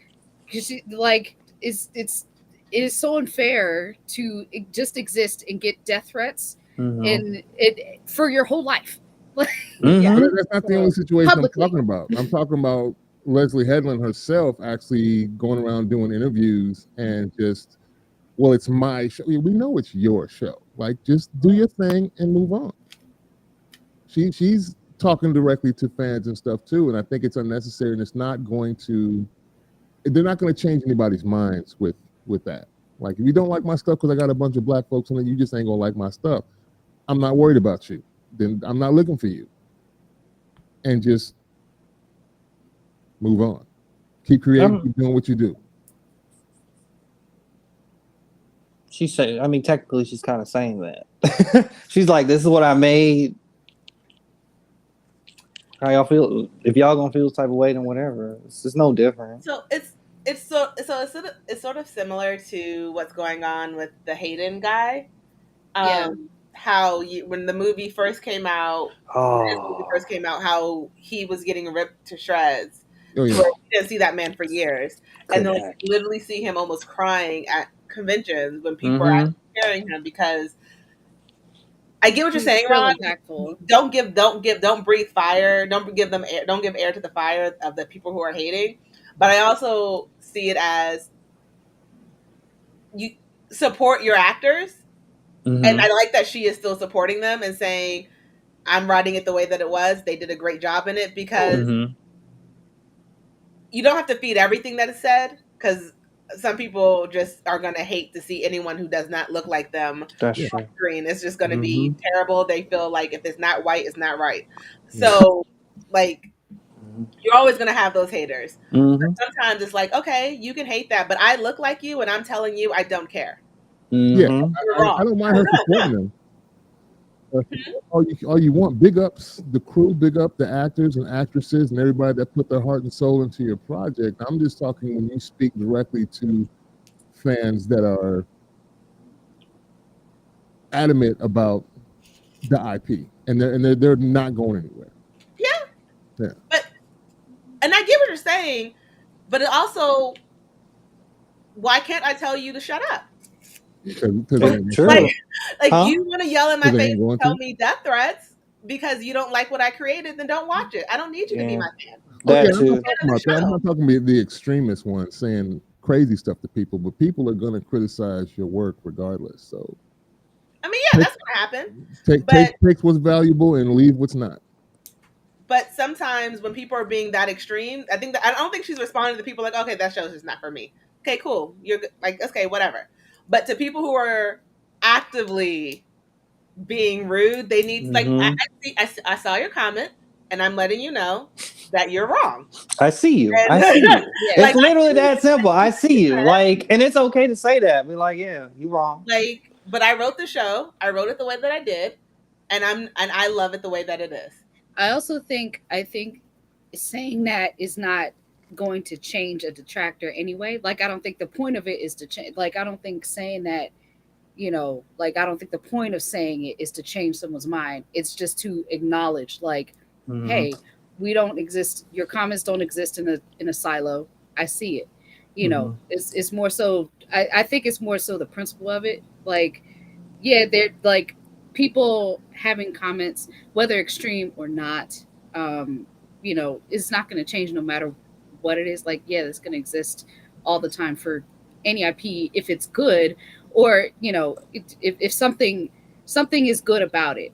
Speaker 3: because like it is so unfair to just exist and get death threats and it for your whole life.
Speaker 1: That's not the only situation publicly. I'm talking about. I'm talking about Leslie Headland herself actually going around doing interviews and just, well, it's my show. We know it's your show. Like, just do your thing and move on. She's talking directly to fans and stuff too, and I think it's unnecessary, and it's not going to. They're not going to change anybody's minds with that. Like, if you don't like my stuff because I got a bunch of black folks in it, you just ain't gonna like my stuff. I'm not worried about you. Then I'm not looking for you. And just move on. Keep creating, keep doing what you do.
Speaker 4: She said, I mean, technically she's kind of saying that. She's like, this is what I made. How y'all feel? If y'all gonna feel this type of way, then whatever. It's just no different.
Speaker 2: So it's sort of similar to what's going on with the Hayden guy. How when the movie first came out, how he was getting ripped to shreds. Oh, yeah. We didn't see that man for years, and then like, literally see him almost crying at conventions when people are carrying him because. I get what you're saying, Ron. Don't breathe fire. Don't give them air. Don't give air to the fire of the people who are hating. But I also see it as you support your actors, and I like that she is still supporting them and saying, "I'm writing it the way that it was. They did a great job in it." Because you don't have to feed everything that is said, because some people just are going to hate to see anyone who does not look like them on screen. It's just going to be terrible. They feel like if it's not white, it's not right. So, like, you're always going to have those haters. But sometimes it's like, okay, you can hate that, but I look like you, and I'm telling you, I don't care.
Speaker 1: Yeah, I don't mind her supporting them. All you want, big ups the crew, big up the actors and actresses and everybody that put their heart and soul into your project. I'm just talking when you speak directly to fans that are adamant about the IP and they're not going anywhere. Yeah.
Speaker 2: But and I get what you're saying, but it also, why can't I tell you to shut up?
Speaker 1: Because
Speaker 2: like you want to yell in my face and tell me death threats. because you don't like what I created, then don't watch it. I don't need you to be my fan.
Speaker 4: That
Speaker 1: I'm
Speaker 4: too.
Speaker 1: not talking about that. I'm not talking about the extremist one saying crazy stuff to people, but people are going to criticize your work regardless. So,
Speaker 2: I mean, yeah, that's going to happen.
Speaker 1: Take what's valuable and leave what's not.
Speaker 2: But sometimes when people are being that extreme, I don't think she's responding to people like, okay, that show's just not for me. Okay, cool. You're like, okay, whatever. But to people who are actively being rude, they need I saw your comment, and I'm letting you know that you're wrong.
Speaker 4: I see you.
Speaker 2: And,
Speaker 4: I see you. It's
Speaker 2: like,
Speaker 4: literally that simple. I see you. Like, and it's okay to say that. Be like, yeah, you're wrong.
Speaker 2: Like, but I wrote the show. I wrote it the way that I did, and I love it the way that it is.
Speaker 3: I think saying that is not going to change a detractor anyway. Like, I don't think the point of it is to change. Like, I don't think saying that, like, I don't think the point of saying it is to change someone's mind. It's just to acknowledge, like, hey, we don't exist. Your comments don't exist in a silo. I see it. It's more so. I think it's more so the principle of it. Like, yeah, they're like people having comments, whether extreme or not. Is not going to change no matter what it is. Like, yeah, it's going to exist all the time for any IP if it's good, or if something is good about it.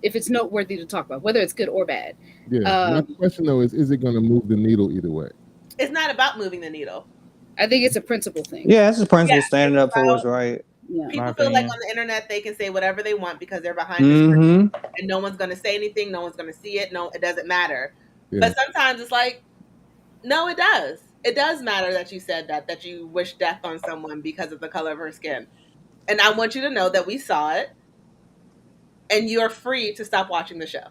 Speaker 3: If it's noteworthy to talk about, whether it's good or bad.
Speaker 1: Yeah. My question though is it going to move the needle either way?
Speaker 2: It's not about moving the needle.
Speaker 3: I think it's a principle thing.
Speaker 4: Yeah, it's a principle standing up for what's right.
Speaker 3: Yeah.
Speaker 2: People feel like on the internet they can say whatever they want because they're behind the screen, and no one's going to say anything. No one's going to see it. No, it doesn't matter. Yeah. But sometimes it's like, no, it does. It does matter that you said that you wish death on someone because of the color of her skin. And I want you to know that we saw it, and you're free to stop watching the show.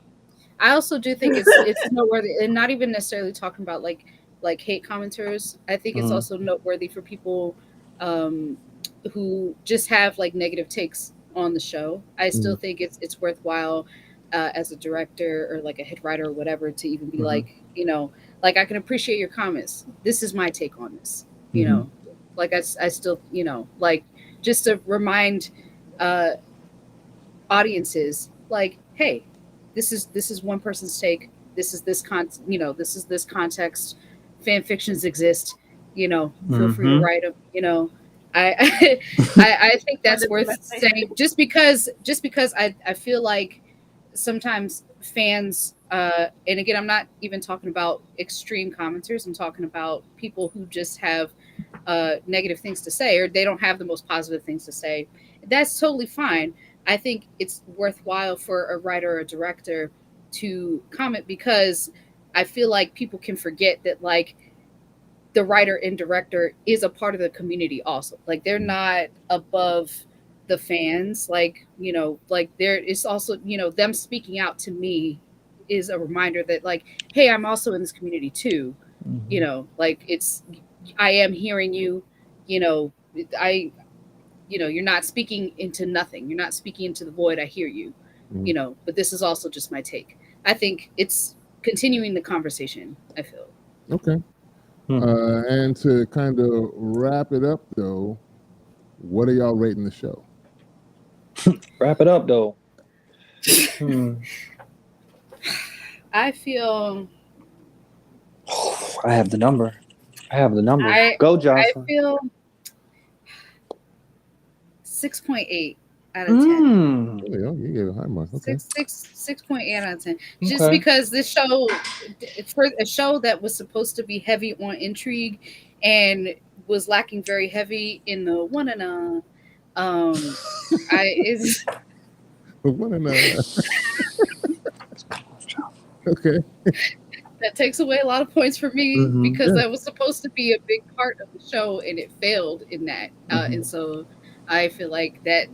Speaker 3: I also do think it's noteworthy, and not even necessarily talking about like hate commenters. I think it's also noteworthy for people who just have like negative takes on the show. I still think it's worthwhile as a director or like a head writer or whatever to even be like, like, I can appreciate your comments. This is my take on this. Like I still, like, just to remind audiences, like, hey, this is one person's take. This is this context. Fan fictions exist. Feel free to write them. I think that's worth saying. Just because I feel like sometimes fans, and again, I'm not even talking about extreme commenters. I'm talking about people who just have negative things to say, or they don't have the most positive things to say. That's totally fine. I think it's worthwhile for a writer or a director to comment, because I feel like people can forget that, like, the writer and director is a part of the community also. Like, they're not above the fans. Like, like, there is also, them speaking out to me is a reminder that, like, hey, I'm also in this community too. Like, I am hearing you, you're not speaking into nothing. You're not speaking into the void. I hear you, but this is also just my take. I think it's continuing the conversation, I feel.
Speaker 1: Okay. And to kind of wrap it up, though, what are y'all rating the show?
Speaker 4: Wrap it up, though.
Speaker 3: I feel...
Speaker 4: I have the number. Go, Jocelyn.
Speaker 3: I feel 6.8 out of 10.
Speaker 1: You gave a high mark. Okay.
Speaker 3: 6.8 out of 10. Just because this show, for a show that was supposed to be heavy on intrigue and was lacking very heavy in the one and
Speaker 1: okay.
Speaker 3: That takes away a lot of points for me, because that was supposed to be a big part of the show, and it failed in that. And so I feel like that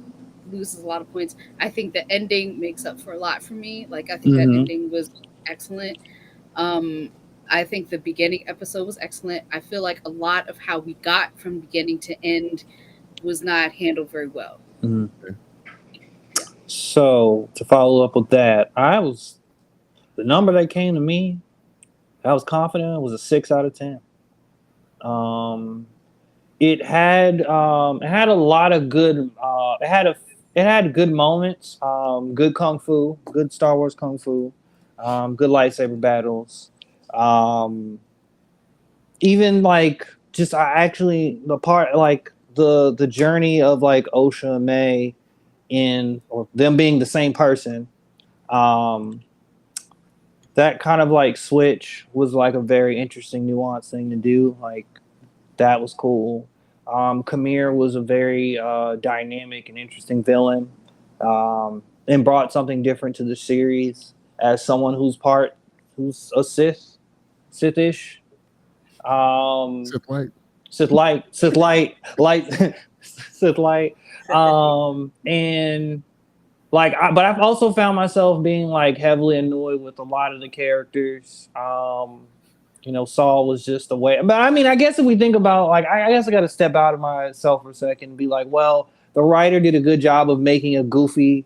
Speaker 3: loses a lot of points. I think the ending makes up for a lot for me. Like, I think that ending was excellent. I think the beginning episode was excellent. I feel like a lot of how we got from beginning to end was not handled very well.
Speaker 4: So to follow up with that, the number that came to me, I was confident, was a 6 out of 10. It had a lot of good. It had it had good moments, good kung fu, good Star Wars kung fu, good lightsaber battles. Um, Even like just I actually the part like the journey of like Osha and May in or them being the same person. Um, that kind of like switch was like a very interesting nuanced thing to do. Like that was cool. Kamir was a very dynamic and interesting villain, and brought something different to the series as someone who's a Sithish.
Speaker 1: Sith Light.
Speaker 4: Light, Sith Light. And like, but I've also found myself being like heavily annoyed with a lot of the characters. Saul was just the way. But I mean, I guess if we think about like, I guess I got to step out of myself for a second and be like, well, the writer did a good job of making a goofy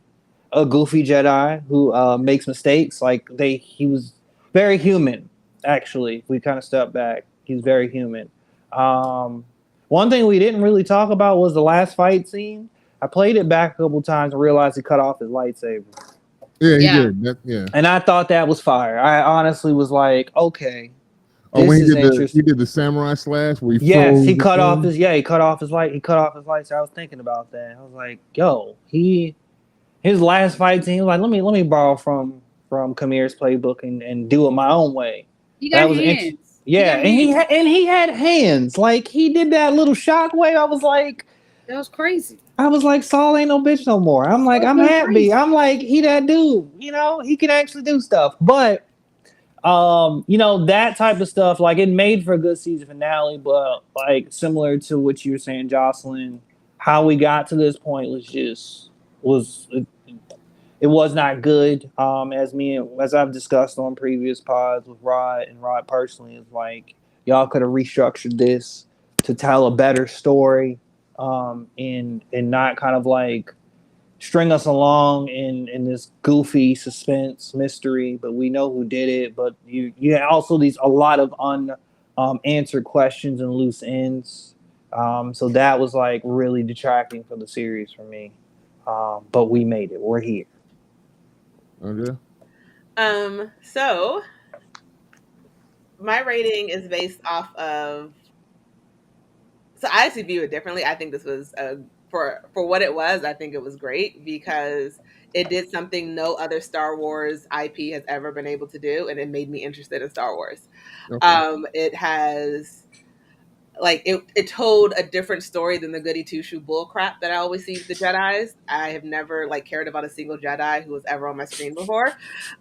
Speaker 4: Jedi who makes mistakes. Like he was very human. Actually, if we kind of step back, he's very human. One thing we didn't really talk about was the last fight scene. I played it back a couple times and realized he cut off his lightsaber.
Speaker 1: Yeah, he
Speaker 3: Yeah.
Speaker 1: did. Yeah.
Speaker 4: And I thought that was fire. I honestly was like, okay.
Speaker 1: Oh, when
Speaker 4: This is interesting.
Speaker 1: he did the samurai slash where he
Speaker 4: Yes,
Speaker 1: froze
Speaker 4: he
Speaker 1: the
Speaker 4: cut off
Speaker 1: thing.
Speaker 4: his lightsaber. I was thinking about that. I was like, yo, his last fight scene, he was like, let me borrow from Kamir's playbook and do it my own way.
Speaker 3: You got
Speaker 4: That was
Speaker 3: hands.
Speaker 4: yeah,
Speaker 3: You got hands.
Speaker 4: he had hands. Like he did that little shockwave. I was like,
Speaker 3: crazy.
Speaker 4: Saul ain't no bitch no more. I'm like, I'm
Speaker 3: Saul's
Speaker 4: happy.
Speaker 3: crazy.
Speaker 4: I'm like, he that dude. He can actually do stuff. But that type of stuff, like it made for a good season finale, but like similar to what you were saying, Jocelyn, how we got to this point was it was not good. As I've discussed on previous pods with Rod and Rod personally, is like y'all could have restructured this to tell a better story, and not kind of like string us along in this goofy suspense mystery, but we know who did it. But you also a lot of unanswered questions and loose ends. So that was like really detracting for the series for me. But we made it. We're here.
Speaker 1: Andrea?
Speaker 2: So my rating is based off of. So I actually view it differently. I think this was for what it was. I think it was great because it did something no other Star Wars IP has ever been able to do, and it made me interested in Star Wars.
Speaker 1: Okay.
Speaker 2: It has like it told a different story than the goody two shoe bull crap that I always see with the Jedi's. I have never like cared about a single Jedi who was ever on my screen before.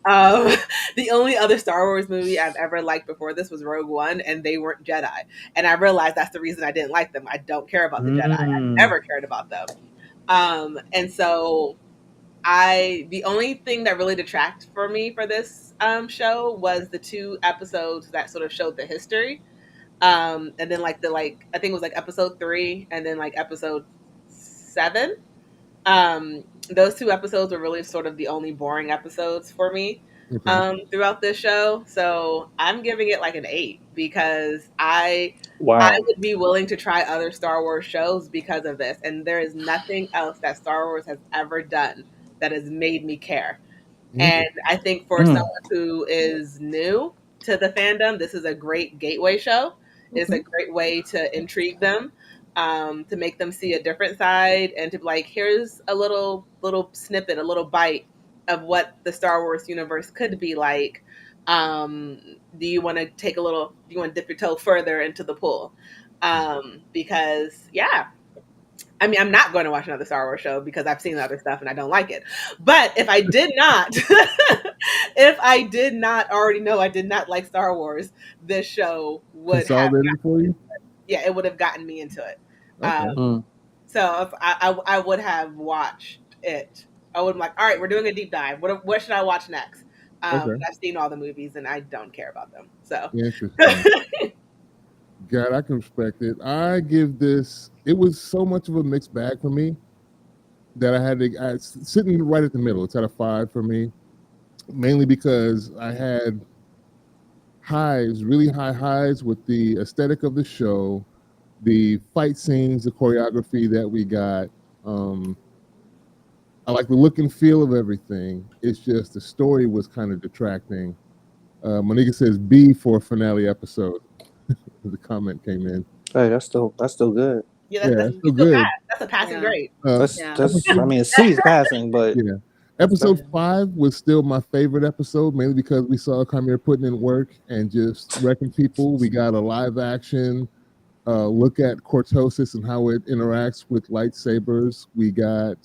Speaker 2: The only other Star Wars movie I've ever liked before this was Rogue One, and they weren't Jedi. And I realized that's the reason I didn't like them. I don't care about the Jedi. I never cared about them. And so the only thing that really detracted for me for this show was the 2 episodes that sort of showed the history. And then I think it was like episode 3 and then like episode 7. Those 2 episodes were really sort of the only boring episodes for me throughout this show. So I'm giving it like an 8 because I would be willing to try other Star Wars shows because of this. And there is nothing else that Star Wars has ever done that has made me care. And I think for someone who is new to the fandom, this is a great gateway show. It's a great way to intrigue them, to make them see a different side, and to be like, here's a little snippet, a little bite of what the Star Wars universe could be like. Do you want to dip your toe further into the pool? Because yeah. I mean, I'm not going to watch another Star Wars show because I've seen the other stuff and I don't like it. But if I did not, if I did not already know I did not like Star Wars, this show would have
Speaker 1: for you.
Speaker 2: Yeah, it would have gotten me into it.
Speaker 1: Okay.
Speaker 2: So if I would have watched it, I would be like, all right, we're doing a deep dive. What should I watch next? I've seen all the movies and I don't care about them. So
Speaker 1: Interesting. God, I can respect it. I give this. It was so much of a mixed bag for me that I sitting right at the middle. It's at a 5 for me, mainly because I had really high highs with the aesthetic of the show, the fight scenes, the choreography that we got, I like the look and feel of everything. It's just the story was kind of detracting. Monica says B for finale episode. The comment came in.
Speaker 4: Hey, that's still good.
Speaker 2: Yeah,
Speaker 1: Yeah,
Speaker 2: that's
Speaker 1: it's still
Speaker 2: still
Speaker 1: good.
Speaker 2: that's a passing
Speaker 3: Yeah.
Speaker 2: grade.
Speaker 4: That's
Speaker 3: Yeah.
Speaker 4: I mean, C's passing, but
Speaker 1: Yeah. Episode 5 was still my favorite episode, mainly because we saw Chimera putting in work and just wrecking people. We got a live action look at cortosis and how it interacts with lightsabers. We got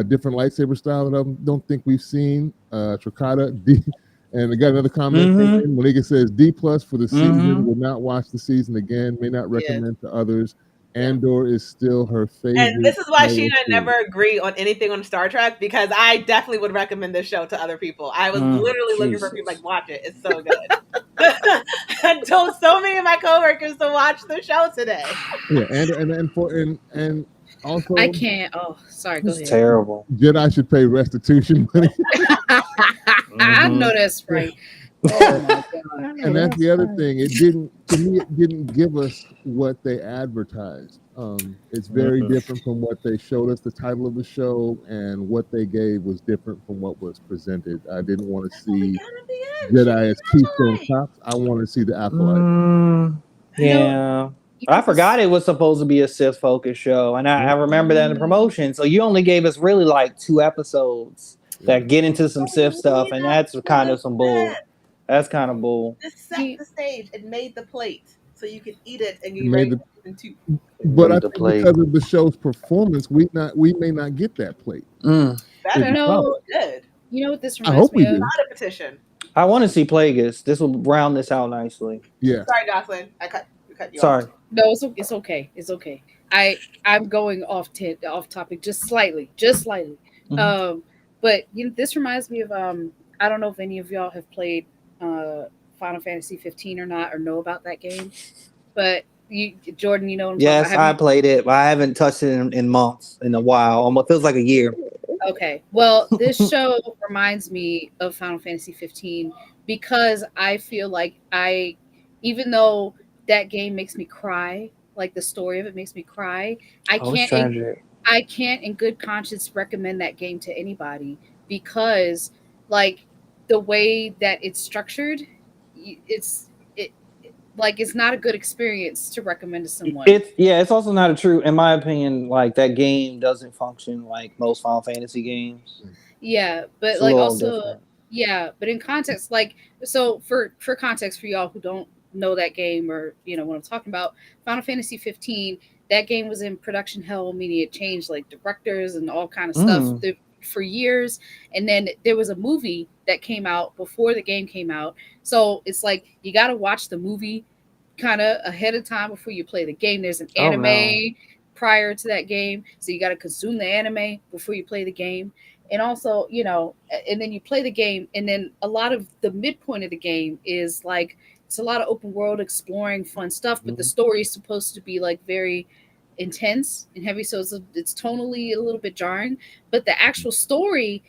Speaker 1: different lightsaber style that I don't think we've seen. Tricata D, and I got another comment.
Speaker 4: Mhm.
Speaker 1: Malika says D+ for the season.
Speaker 4: Mhm.
Speaker 1: Will not watch the season again. May not
Speaker 2: Yeah.
Speaker 1: recommend to others. Andor is still her favorite.
Speaker 2: And this is why
Speaker 1: Star
Speaker 2: she and
Speaker 1: Wars
Speaker 2: I never agree on anything on Star Trek, because I definitely would recommend this show to other people. I was literally looking for people like, watch it. It's so good. I told so many of my coworkers to watch the show today.
Speaker 1: Yeah, and also
Speaker 3: I can't. Oh, sorry. Go
Speaker 4: It's
Speaker 3: ahead.
Speaker 4: terrible.
Speaker 1: Jedi should pay restitution money.
Speaker 3: I know that's right. Oh my god.
Speaker 1: And that's the other thing. It didn't give us what they advertised. It's very different from what they showed us. The title of the show and what they gave was different from what was presented. I didn't want to see Jedi as Keystone Cops. I wanted to see the Acolyte.
Speaker 4: Yeah. I forgot it was supposed to be a Sith focused show, and I remember that in the promotion. So you only gave us really like 2 episodes that get into some Sith stuff, and that's kind of some bull. That's kind of bull.
Speaker 2: This set the stage. It made the plate so you could eat it and get
Speaker 1: Made
Speaker 2: ready
Speaker 1: the-
Speaker 2: for season 2.
Speaker 1: But I think because of the show's performance, we may not get that plate.
Speaker 2: That
Speaker 1: It's
Speaker 2: is
Speaker 1: solid.
Speaker 2: good.
Speaker 3: You know what this
Speaker 1: I
Speaker 3: reminds
Speaker 1: hope we
Speaker 3: me of?
Speaker 1: do.
Speaker 2: Not a petition.
Speaker 4: I want to see Plagueis. This will round this out nicely.
Speaker 1: Yeah.
Speaker 2: Sorry, Jocelyn. I cut you
Speaker 4: Sorry.
Speaker 2: off.
Speaker 3: No, it's okay. It's okay. I'm going off topic just slightly.
Speaker 4: Mhm.
Speaker 3: But this reminds me of I don't know if any of y'all have played Final Fantasy 15 or not, or know about that game. But Jordan, you know what I'm
Speaker 4: Yes,
Speaker 3: talking
Speaker 4: I
Speaker 3: about?
Speaker 4: played it, but I haven't touched it in months, in a while. Almost feels like a year.
Speaker 3: Okay. Well, this show reminds me of Final Fantasy 15 because I feel like even though that game makes me cry, like the story of it makes me cry, I can't in good conscience recommend that game to anybody because like the way that it's structured, it's not a good experience to recommend to someone.
Speaker 4: It's also not a true, in my opinion, like that game doesn't function like most Final Fantasy games.
Speaker 3: Yeah, but
Speaker 4: It's
Speaker 3: like
Speaker 4: a little
Speaker 3: also
Speaker 4: different.
Speaker 3: yeah, but in context, like so for context for y'all who don't know that game or what I'm talking about, Final Fantasy 15, that game was in production hell, meaning it changed like directors and all kind of stuff for years, and then there was a movie that came out before the game came out, so it's like you got to watch the movie kind of ahead of time before you play the game. There's an anime prior to that game, so you got to consume the anime before you play the game. And also, and then you play the game, and then a lot of the midpoint of the game is like it's a lot of open world exploring fun stuff, but the story is supposed to be like very intense and heavy, so it's tonally a little bit jarring, but the actual story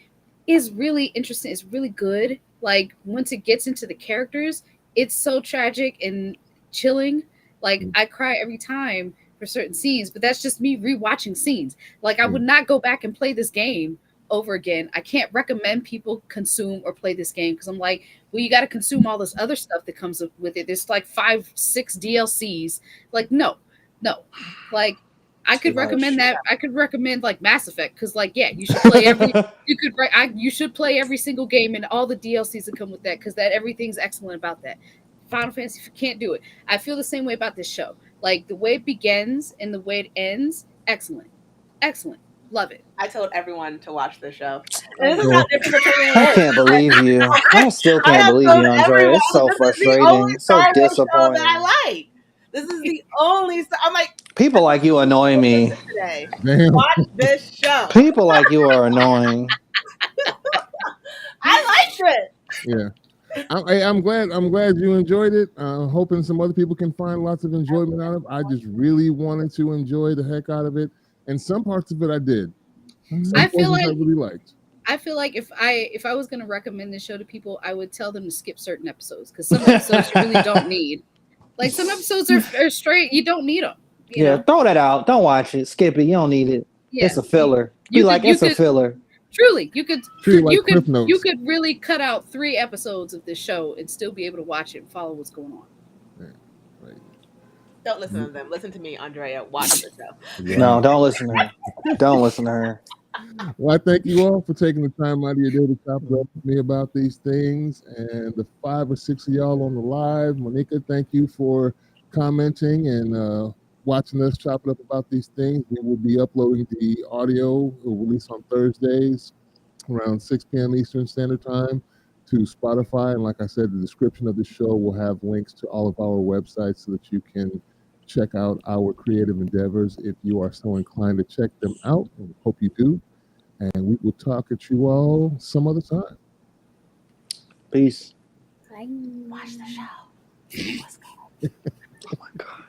Speaker 3: is really interesting. It's really good. Like once it gets into the characters, it's so tragic and chilling. Like I cry every time for certain scenes, but that's just me rewatching scenes. Like I would not go back and play this game over again. I can't recommend people consume or play this game because I'm like, well, you got to consume all this other stuff that comes with it. There's like 5-6 DLCs. Like no, like I could recommend that. I could recommend like Mass Effect because like you should play you should play every single game and all the DLCs that come with that because that everything's excellent about that. Final Fantasy can't do it. I feel the same way about this show. Like the way it begins and the way it ends, excellent. Love it.
Speaker 2: I told everyone to watch this show. And this is how different
Speaker 4: I can't believe you. I still can't believe you, Andrea. It's so frustrating. So disappointing.
Speaker 2: That I like. This is the only. I'm like,
Speaker 4: people like you annoy me.
Speaker 2: Today. Watch this show.
Speaker 4: People like you are annoying.
Speaker 2: I liked it.
Speaker 1: Yeah. I'm glad you enjoyed it. Hoping some other people can find lots of enjoyment out of it. I just really wanted to enjoy the heck out of it, and some parts of it I did.
Speaker 3: I feel like
Speaker 1: I really liked.
Speaker 3: I feel like if I was going to recommend this show to people, I would tell them to skip certain episodes because some episodes you really don't need. Like some episodes are straight, you don't need them.
Speaker 4: Throw that out. Don't watch it. Skip it. You don't need it.
Speaker 3: Yeah.
Speaker 4: It's a filler.
Speaker 3: You
Speaker 4: Be like,
Speaker 3: could- you
Speaker 4: it's a
Speaker 3: could-
Speaker 4: filler.
Speaker 3: Truly, you could
Speaker 1: Treat it like Cliff Notes.
Speaker 3: you could really cut out 3 episodes of this show and still be able to watch it and follow what's going on.
Speaker 1: Right.
Speaker 2: Don't listen to them. Listen to me, Andrea. Watch the show.
Speaker 1: Right.
Speaker 4: No, don't listen to her. Don't listen to her.
Speaker 1: Well, I thank you all for taking the time out of your day to chop it up with me about these things. And the 5 or 6 of y'all on the live, Monica, thank you for commenting and watching us chop it up about these things. We will be uploading the audio. We'll release on Thursdays around 6 p.m. Eastern Standard Time to Spotify. And like I said, the description of the show will have links to all of our websites so that you can check out our creative endeavors if you are so inclined to check them out. And we hope you do. And we will talk at you all some other time.
Speaker 4: Peace.
Speaker 3: Bye.
Speaker 2: Watch the show.
Speaker 4: Oh my God.